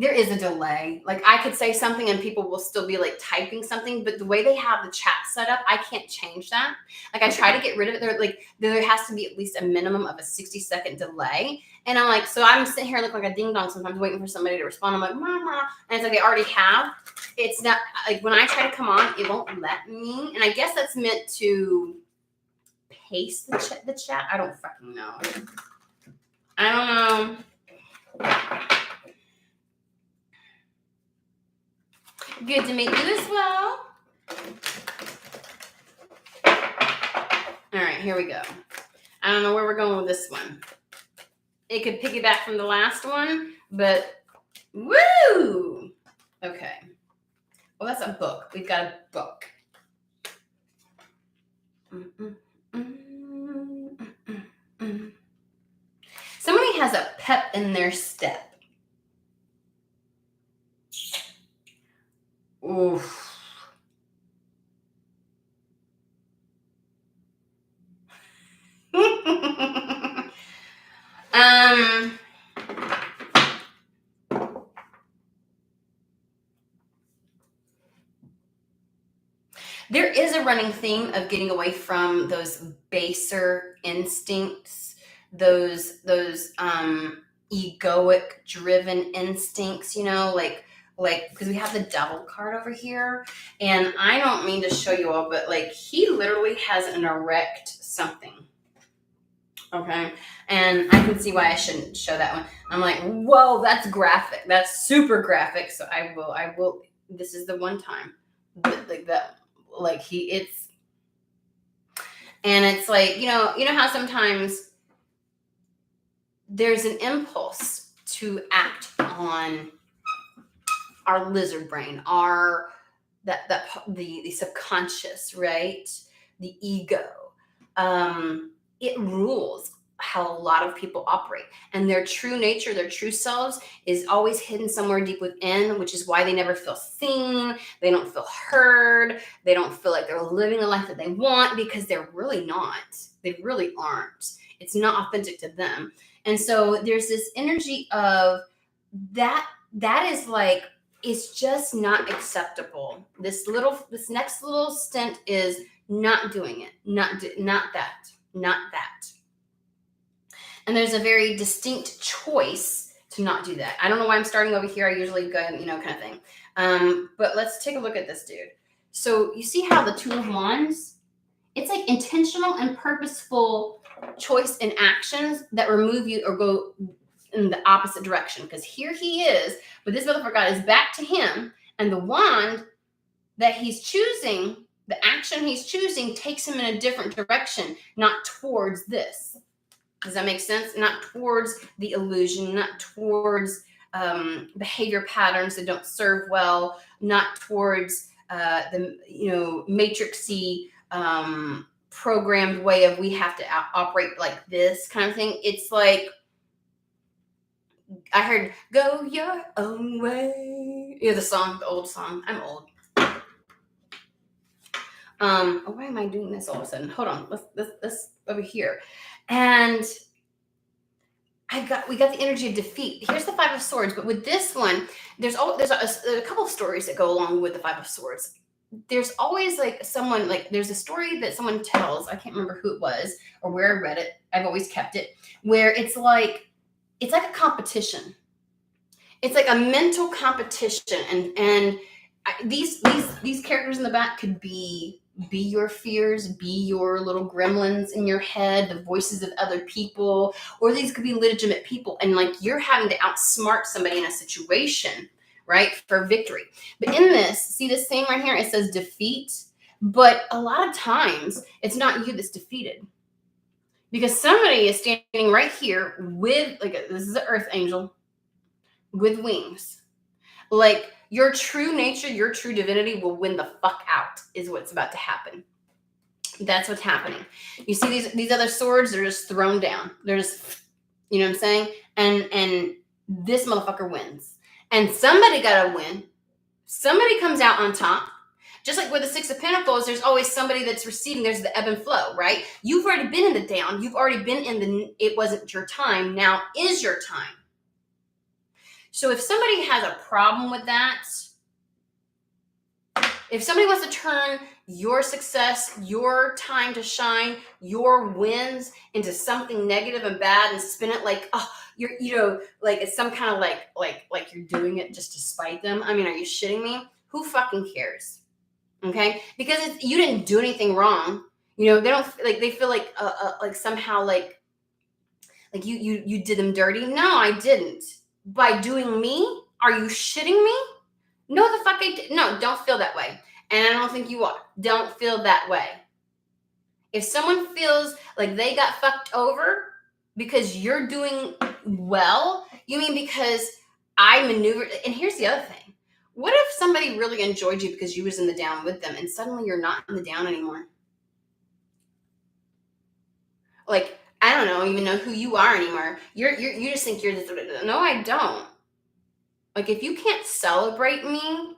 There is a delay. Like I could say something and people will still be like typing something, but the way they have the chat set up, I can't change that. Like I try to get rid of it. There has to be at least a minimum of a 60-second delay. And I'm like, so I'm sitting here looking like a ding dong sometimes waiting for somebody to respond. I'm like, mama. And it's like they already have. It's not like when I try to come on, it won't let me. And I guess that's meant to paste the chat. I don't fucking know. I don't know. Good to meet you as well. All right, here we go. I don't know where we're going with this one. It could piggyback from the last one, but woo! Okay. Well, that's a book. We've got a book. Somebody has a pep in their step. Oof. There is a running theme of getting away from those baser instincts, those egoic driven instincts, like because we have the devil card over here, and I don't mean to show you all, but like he literally has an erect something. Okay, and I can see why I shouldn't show that one. I'm like, whoa, that's graphic. That's super graphic. So I will. This is the one time, like that. Like it's like, you know how sometimes there's an impulse to act on our lizard brain, the subconscious, right? The ego. It rules how a lot of people operate, and their true nature, their true selves is always hidden somewhere deep within, which is why they never feel seen. They don't feel heard. They don't feel like they're living the life that they want, because they're really not. They really aren't. It's not authentic to them. And so there's this energy of that is like, it's just not acceptable. This next little stint is not doing it. Not that. And there's a very distinct choice to not do that. I don't know why I'm starting over here. I usually go, kind of thing. But let's take a look at this dude. So you see how the Two of Wands, it's like intentional and purposeful choice and actions that remove you or go in the opposite direction. Because here he is, but this motherfucker God is back to him, and the wand that he's choosing, the action he's choosing, takes him in a different direction, not towards this. Does that make sense? Not towards the illusion, not towards behavior patterns that don't serve well, not towards the matrixy programmed way of we have to operate like this kind of thing. It's like, I heard "Go Your Own Way." The song, the old song. I'm old. Why am I doing this all of a sudden? Hold on. Let's over here. And we got the energy of defeat. Here's the Five of Swords, but with this one, there's a couple of stories that go along with the Five of Swords. There's always like someone, like there's a story that someone tells. I can't remember who it was or where I read it. I've always kept it, where it's like a competition. It's like a mental competition, and these characters in the back could be your fears, be your little gremlins in your head, the voices of other people, or these could be legitimate people, and like you're having to outsmart somebody in a situation, right? For victory. But in this, see this same right here, it says defeat. But a lot of times, it's not you that's defeated. Because somebody is standing right here with, like, this is an earth angel with wings. Like, your true nature, your true divinity will win the fuck out, is what's about to happen. That's what's happening. You see these other swords, they're just thrown down. They're just, you know what I'm saying? And this motherfucker wins. And somebody gotta win. Somebody comes out on top. Just like with the Six of Pentacles, there's always somebody that's receiving. There's the ebb and flow, right? You've already been in the down. You've already been in the, it wasn't your time. Now is your time. So if somebody has a problem with that, if somebody wants to turn your success, your time to shine, your wins into something negative and bad and spin it like, oh, you're, you know, like it's some kind of like you're doing it just to spite them. I mean, are you shitting me? Who fucking cares? Okay, because you didn't do anything wrong. You know, they don't like, they feel like somehow like you did them dirty. No, I didn't. By doing me, are you shitting me? No, the fuck I did. No, don't feel that way. And I don't think you are. Don't feel that way. If someone feels like they got fucked over because you're doing well, you mean because I maneuvered. And here's the other thing. What if somebody really enjoyed you because you was in the down with them and suddenly you're not in the down anymore? Like, I don't even know who you are anymore. You just think you're this. No, I don't. Like, if you can't celebrate me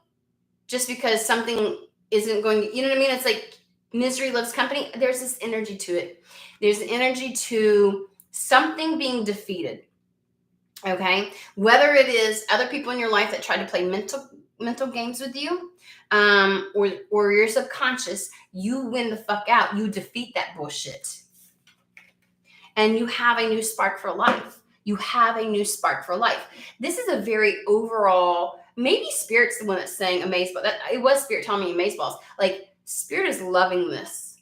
just because something isn't going to, you know what I mean? It's like misery loves company. There's this energy to it. There's an energy to something being defeated. Okay? Whether it is other people in your life that try to play mental games with you, or your subconscious, you win the fuck out. You defeat that bullshit. And you have a new spark for life. You have a new spark for life. This is a very overall, maybe Spirit's the one that's saying Amaze, but it was Spirit telling me Amaze balls. Like, Spirit is loving this.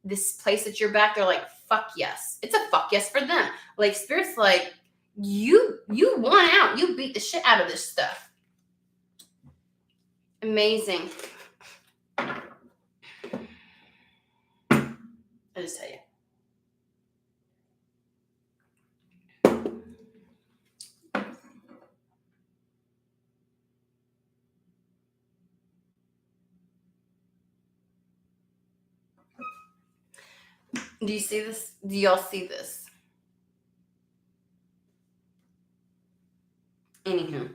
This place that you're back, they're like, fuck yes. It's a fuck yes for them. Like, Spirit's like, you won out. You beat the shit out of this stuff. Amazing. I just tell you. Do you see this? Do y'all see this? Anywho,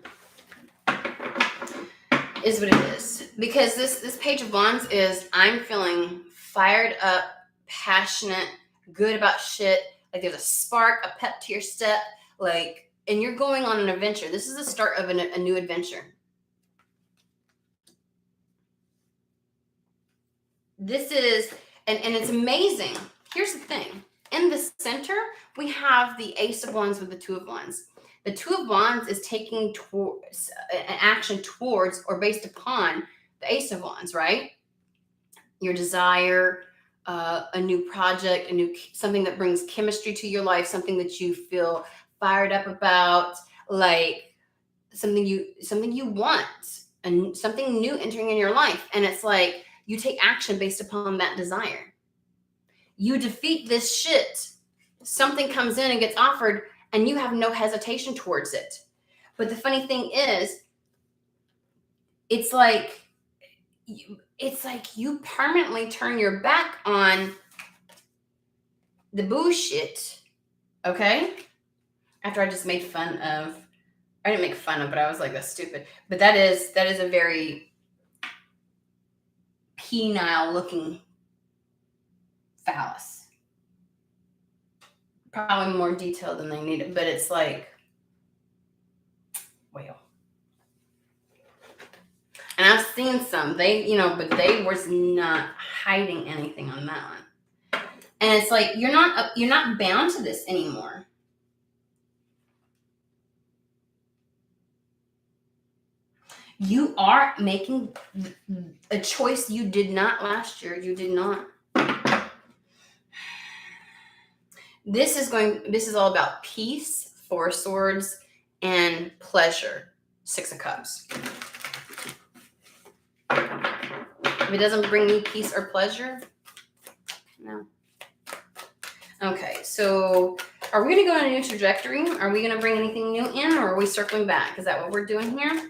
is what it is. Because this Page of Wands is, I'm feeling fired up, passionate, good about shit. Like, there's a spark, a pep to your step. Like, and you're going on an adventure. This is the start of a new adventure. This is, and it's amazing. Here's the thing. In the center, we have the Ace of Wands with the Two of Wands. The Two of Wands is taking towards an action towards or based upon the Ace of Wands, right? Your desire, a new project, something that brings chemistry to your life, something that you feel fired up about, like something you want, and something new entering in your life. And it's like you take action based upon that desire. You defeat this shit. Something comes in and gets offered, and you have no hesitation towards it. But the funny thing is, it's like you permanently turn your back on the bullshit, okay? After I just made fun of, I didn't make fun of, but I was like, that's stupid. But that is a very penile looking phallus. Probably more detailed than they needed, but it's like, well. And I've seen some, but they was not hiding anything on that one. And it's like, you're not bound to this anymore. You are making a choice you did not last year. You did not. This is all about peace, Four of Swords, and pleasure. Six of Cups. If it doesn't bring me peace or pleasure, no. Okay, so are we going to go on a new trajectory? Are we going to bring anything new in, or are we circling back? Is that what we're doing here?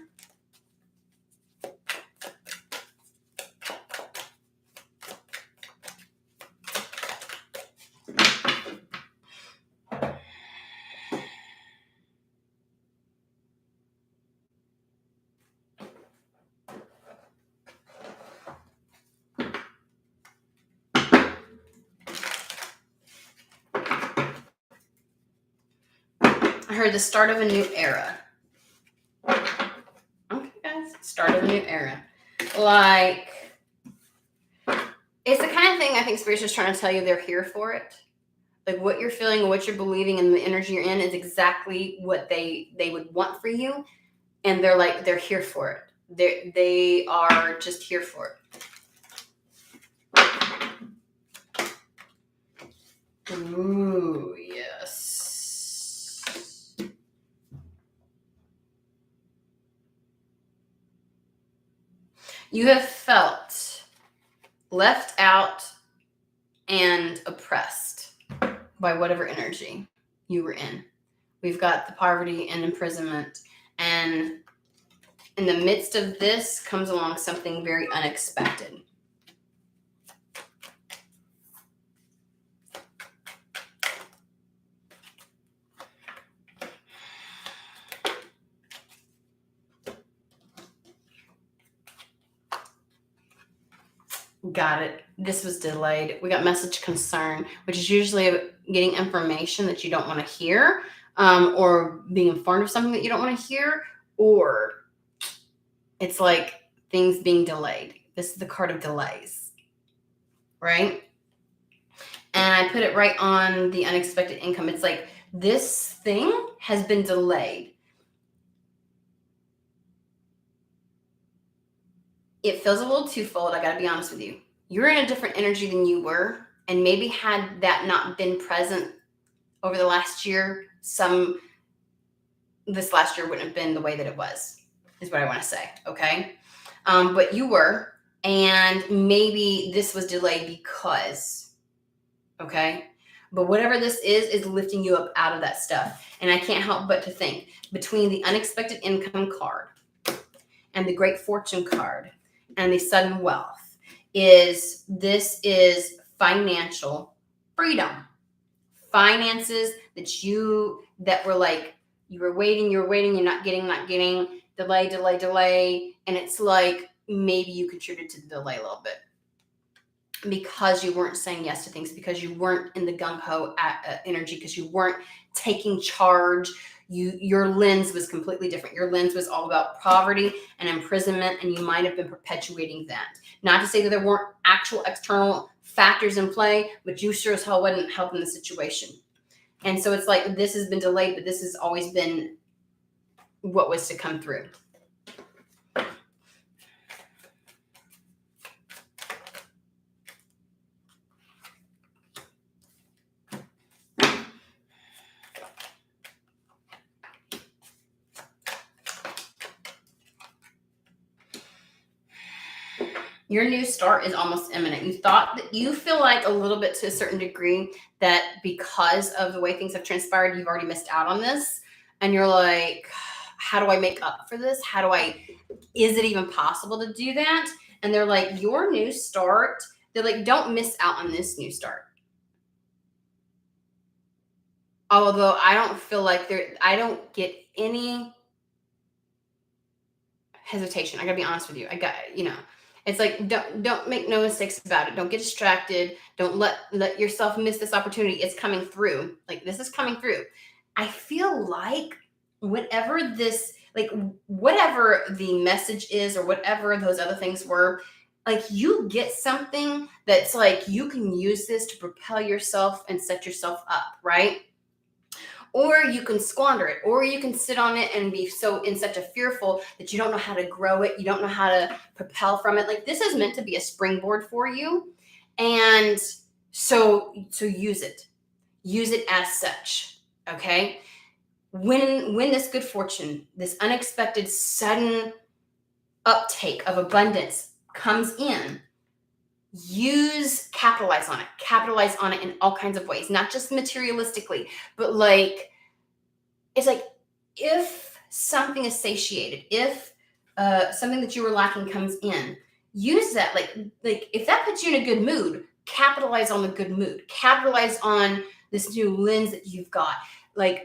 I heard the start of a new era. Okay, guys, start of a new era. Like, it's the kind of thing I think Spirit's just trying to tell you they're here for it. Like, what you're feeling and what you're believing and the energy you're in is exactly what they would want for you. And they're here for it. They are just here for it. Ooh, yes. You have felt left out and oppressed by whatever energy you were in. We've got the poverty and imprisonment. And in the midst of this comes along something very unexpected. Got it. This was delayed. We got message concern, which is usually getting information that you don't want to hear, or being informed of something that you don't want to hear, or it's like things being delayed. This is the card of delays, right? And I put it right on the unexpected income. It's like this thing has been delayed. It feels a little twofold. I got to be honest with you. You're in a different energy than you were. And maybe had that not been present over the last year, this last year wouldn't have been the way that it was, is what I want to say. Okay. But you were, and maybe this was delayed because, okay. But whatever this is lifting you up out of that stuff. And I can't help but to think between the unexpected income card and the great fortune card and the sudden wealth is financial freedom. Finances that were like, you were waiting, you're not getting, delay. And it's like, maybe you contributed to the delay a little bit because you weren't saying yes to things, because you weren't in the gung-ho energy, because you weren't taking charge. Your lens was completely different. Your lens was all about poverty and imprisonment, and you might have been perpetuating that. Not to say that there weren't actual external factors in play, but you sure as hell wasn't helping the situation. And so it's like this has been delayed, but this has always been what was to come through. Your new start is almost imminent. You feel like a little bit to a certain degree that because of the way things have transpired, you've already missed out on this. And you're like, how do I make up for this? Is it even possible to do that? And they're like, your new start, they're like, don't miss out on this new start. Although I don't feel like I don't get any hesitation. I gotta be honest with you. It's like, don't make no mistakes about it. Don't get distracted. Don't let yourself miss this opportunity. It's coming through. Like, this is coming through. I feel like whatever the message is or whatever those other things were, like, you get something that's like, you can use this to propel yourself and set yourself up, right? Or you can squander it, or you can sit on it and be such a fearful that you don't know how to grow it. You don't know how to propel from it. Like, this is meant to be a springboard for you. And so use it as such. Okay. when this good fortune, this unexpected sudden uptake of abundance comes in, capitalize on it in all kinds of ways, not just materialistically, but like, it's like, if something is satiated, if something that you were lacking comes in, use that. Like if that puts you in a good mood, capitalize on the good mood. Capitalize on this new lens that you've got. Like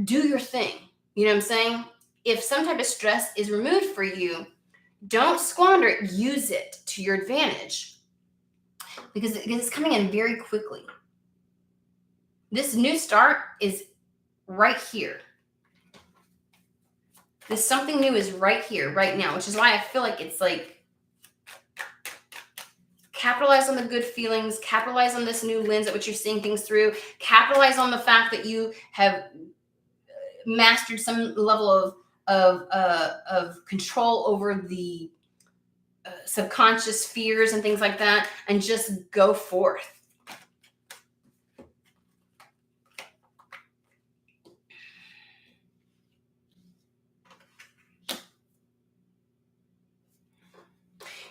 do your thing. You know what I'm saying? If some type of stress is removed for you, don't squander it. Use it to your advantage because it's coming in very quickly. This new start is right here. This something new is right here, right now, which is why I feel like it's like, capitalize on the good feelings, capitalize on this new lens at which you're seeing things through, capitalize on the fact that you have mastered some level of control over the subconscious fears and things like that, and just go forth.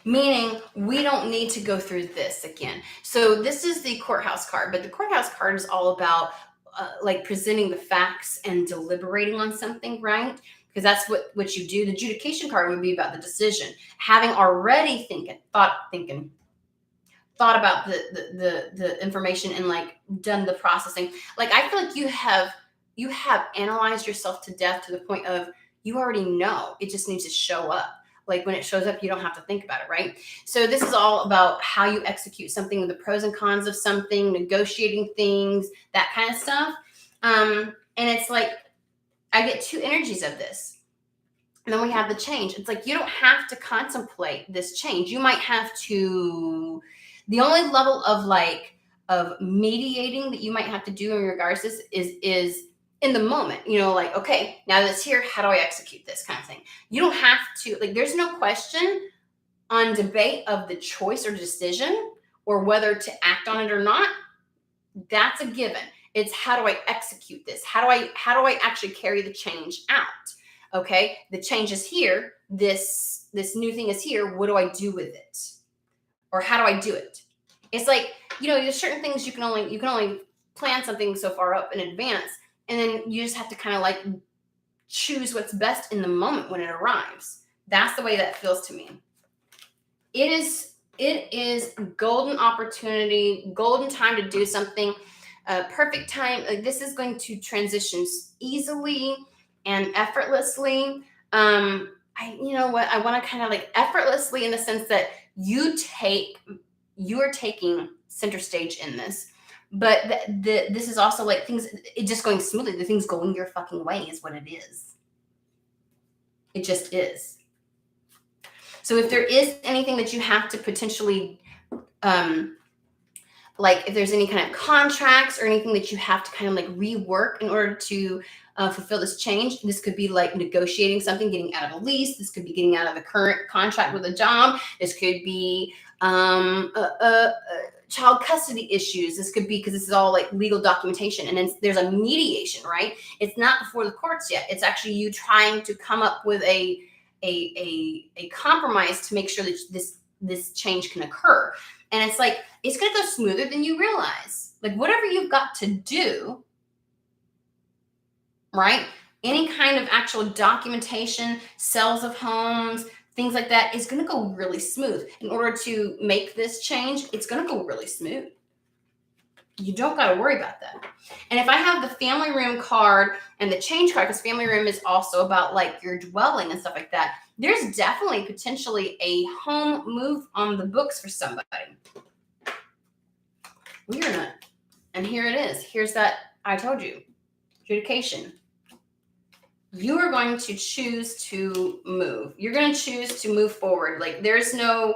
Meaning we don't need to go through this again. So this is the courthouse card, but the courthouse card is all about like presenting the facts and deliberating on something, right? Because that's what you do. The adjudication card would be about the decision, having already thought about the information and like done the processing. Like I feel like you have analyzed yourself to death to the point of you already know. It just needs to show up. Like when it shows up, you don't have to think about it, right? So this is all about how you execute something, the pros and cons of something, negotiating things, that kind of stuff. And it's like, I get two energies of this. And then we have the change. It's like, you don't have to contemplate this change. You might have to, the only level of mediating that you might have to do in regards to this is in the moment, like, okay, now that it's here, how do I execute this kind of thing? You don't have to, like, there's no question on debate of the choice or decision or whether to act on it or not. That's a given. It's how do I execute this? How do I actually carry the change out? Okay, the change is here. This new thing is here. What do I do with it? Or how do I do it? It's like, there's certain things you can only plan something so far up in advance. And then you just have to kind of like choose what's best in the moment when it arrives. That's the way that feels to me. It is golden opportunity, golden time to do something, perfect time. Like this is going to transition easily and effortlessly. I want to kind of like effortlessly in the sense that you are taking center stage in this. But this is also like things, it just going smoothly. The things going your fucking way is what it is. It just is. So if there is anything that you have to potentially, like if there's any kind of contracts or anything that you have to kind of like rework in order to fulfill this change, this could be like negotiating something, getting out of a lease. This could be getting out of the current contract with a job. This could be child custody issues. This could be because this is all like legal documentation, and then there's a mediation, right? It's not before the courts yet. It's actually you trying to come up with a compromise to make sure that this change can occur. And it's like it's going to go smoother than you realize. Like whatever you've got to do, right? Any kind of actual documentation, sales of homes, things like that is going to go really smooth. In order to make this change, it's going to go really smooth. You don't got to worry about that. And if I have the family room card and the change card, because family room is also about like your dwelling and stuff like that, there's definitely potentially a home move on the books for somebody. We're not. And here it is. Here's that. I told you. Adjudication. You are going to choose to move. You're going to choose to move forward. Like there's no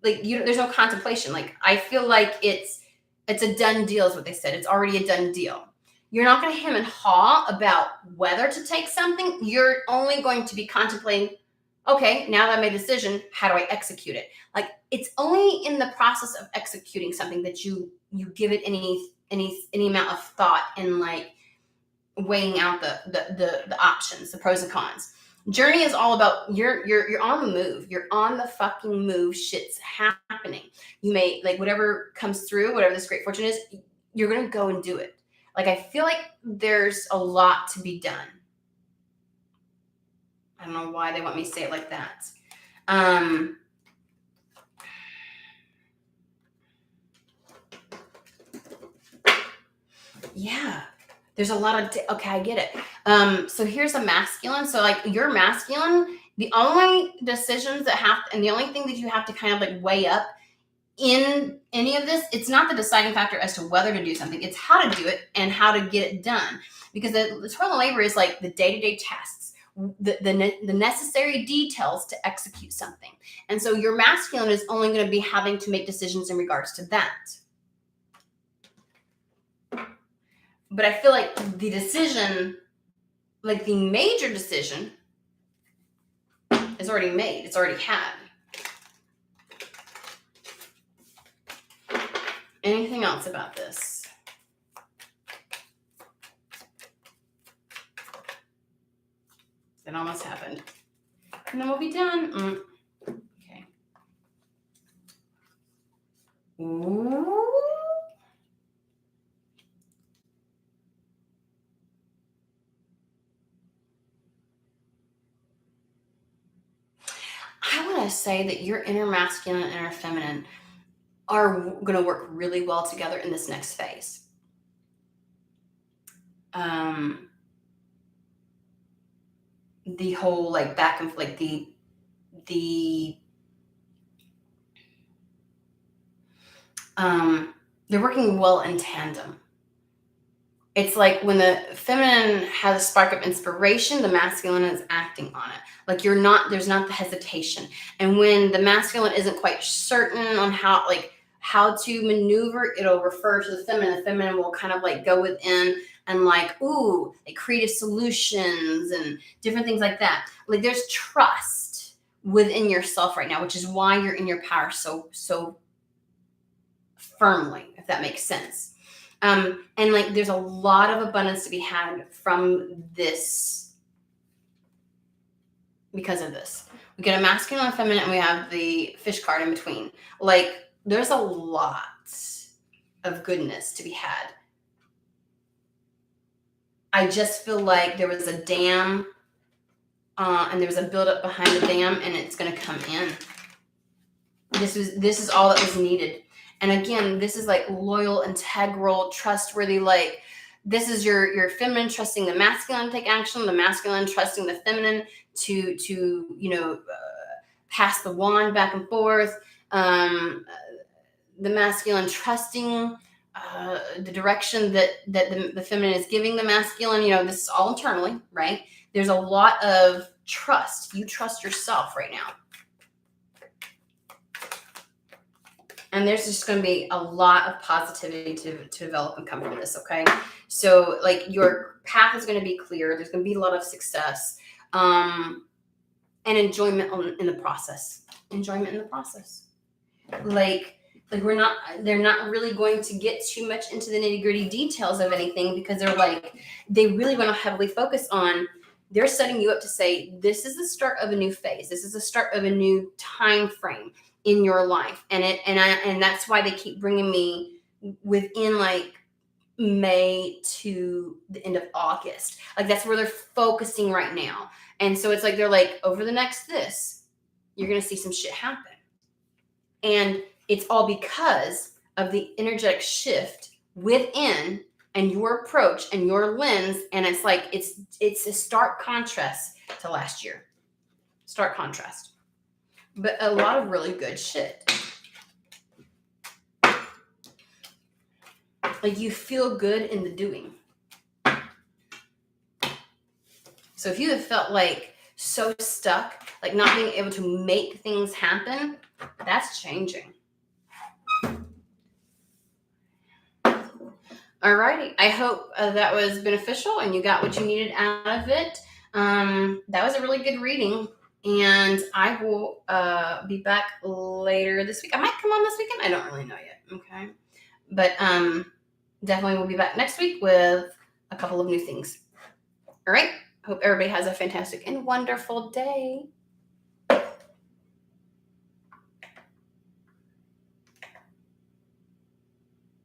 contemplation. Like I feel like it's a done deal is what they said. It's already a done deal. You're not going to hem and haw about whether to take something. You're only going to be contemplating, okay, now that I made a decision, how do I execute it? Like it's only in the process of executing something that you give it any amount of thought and like weighing out the options, the pros and cons. Journey is all about you're on the move. You're on the fucking move. Shit's happening. You may, like, whatever comes through, whatever this great fortune is, you're gonna go and do it. Like, I feel like there's a lot to be done. I don't know why they want me to say it like that. Yeah, there's a lot of okay, I get it. So here's a masculine. So like your masculine, the only decisions that have, and the only thing that you have to kind of like weigh up in any of this, it's not the deciding factor as to whether to do something. It's how to do it and how to get it done. Because the toil and labor is like the day-to-day tasks, the necessary details to execute something. And so your masculine is only going to be having to make decisions in regards to that. But I feel like the decision, like the major decision, is already made. It's already had. Anything else about this? It almost happened. And then we'll be done. Okay. Ooh. I want to say that your inner masculine and inner feminine are going to work really well together in this next phase. The whole like back and like they're working well in tandem. It's like when the feminine has a spark of inspiration, the masculine is acting on it. Like there's not the hesitation. And when the masculine isn't quite certain on how to maneuver, it'll refer to the feminine. The feminine will kind of like go within and like creative solutions and different things like that. Like there's trust within yourself right now, which is why you're in your power so firmly, if that makes sense. And like there's a lot of abundance to be had from this because of this. We get a masculine and feminine, and we have the fish card in between. Like there's a lot of goodness to be had. I just feel like there was a dam and there was a buildup behind the dam, and it's going to come in. This is all that was needed. And again, this is like loyal, integral, trustworthy. Like this is your feminine trusting the masculine to take action, the masculine trusting the feminine to pass the wand back and forth. The masculine trusting the direction that the feminine is giving the masculine. This is all internally, right? There's a lot of trust. You trust yourself right now. And there's just going to be a lot of positivity to develop and come from this, okay? So, like, your path is going to be clear. There's going to be a lot of success and enjoyment in the process. Enjoyment in the process. Like they're not really going to get too much into the nitty-gritty details of anything because they really want to heavily focus on, they're setting you up to say, this is the start of a new phase. This is the start of a new time frame in your life. And that's why they keep bringing me within like May to the end of August. Like that's where they're focusing right now. And so it's like, they're like, over the next you're going to see some shit happen. And it's all because of the energetic shift within and your approach and your lens. And it's like, it's a stark contrast to last year. Stark contrast. But a lot of really good shit. Like you feel good in the doing. So if you have felt like so stuck, like not being able to make things happen, that's changing. Alrighty. I hope that was beneficial and you got what you needed out of it. That was a really good reading. And I will be back later this week. I might come on this weekend. I don't really know yet. Okay. But definitely we'll be back next week with a couple of new things. All right. Hope everybody has a fantastic and wonderful day.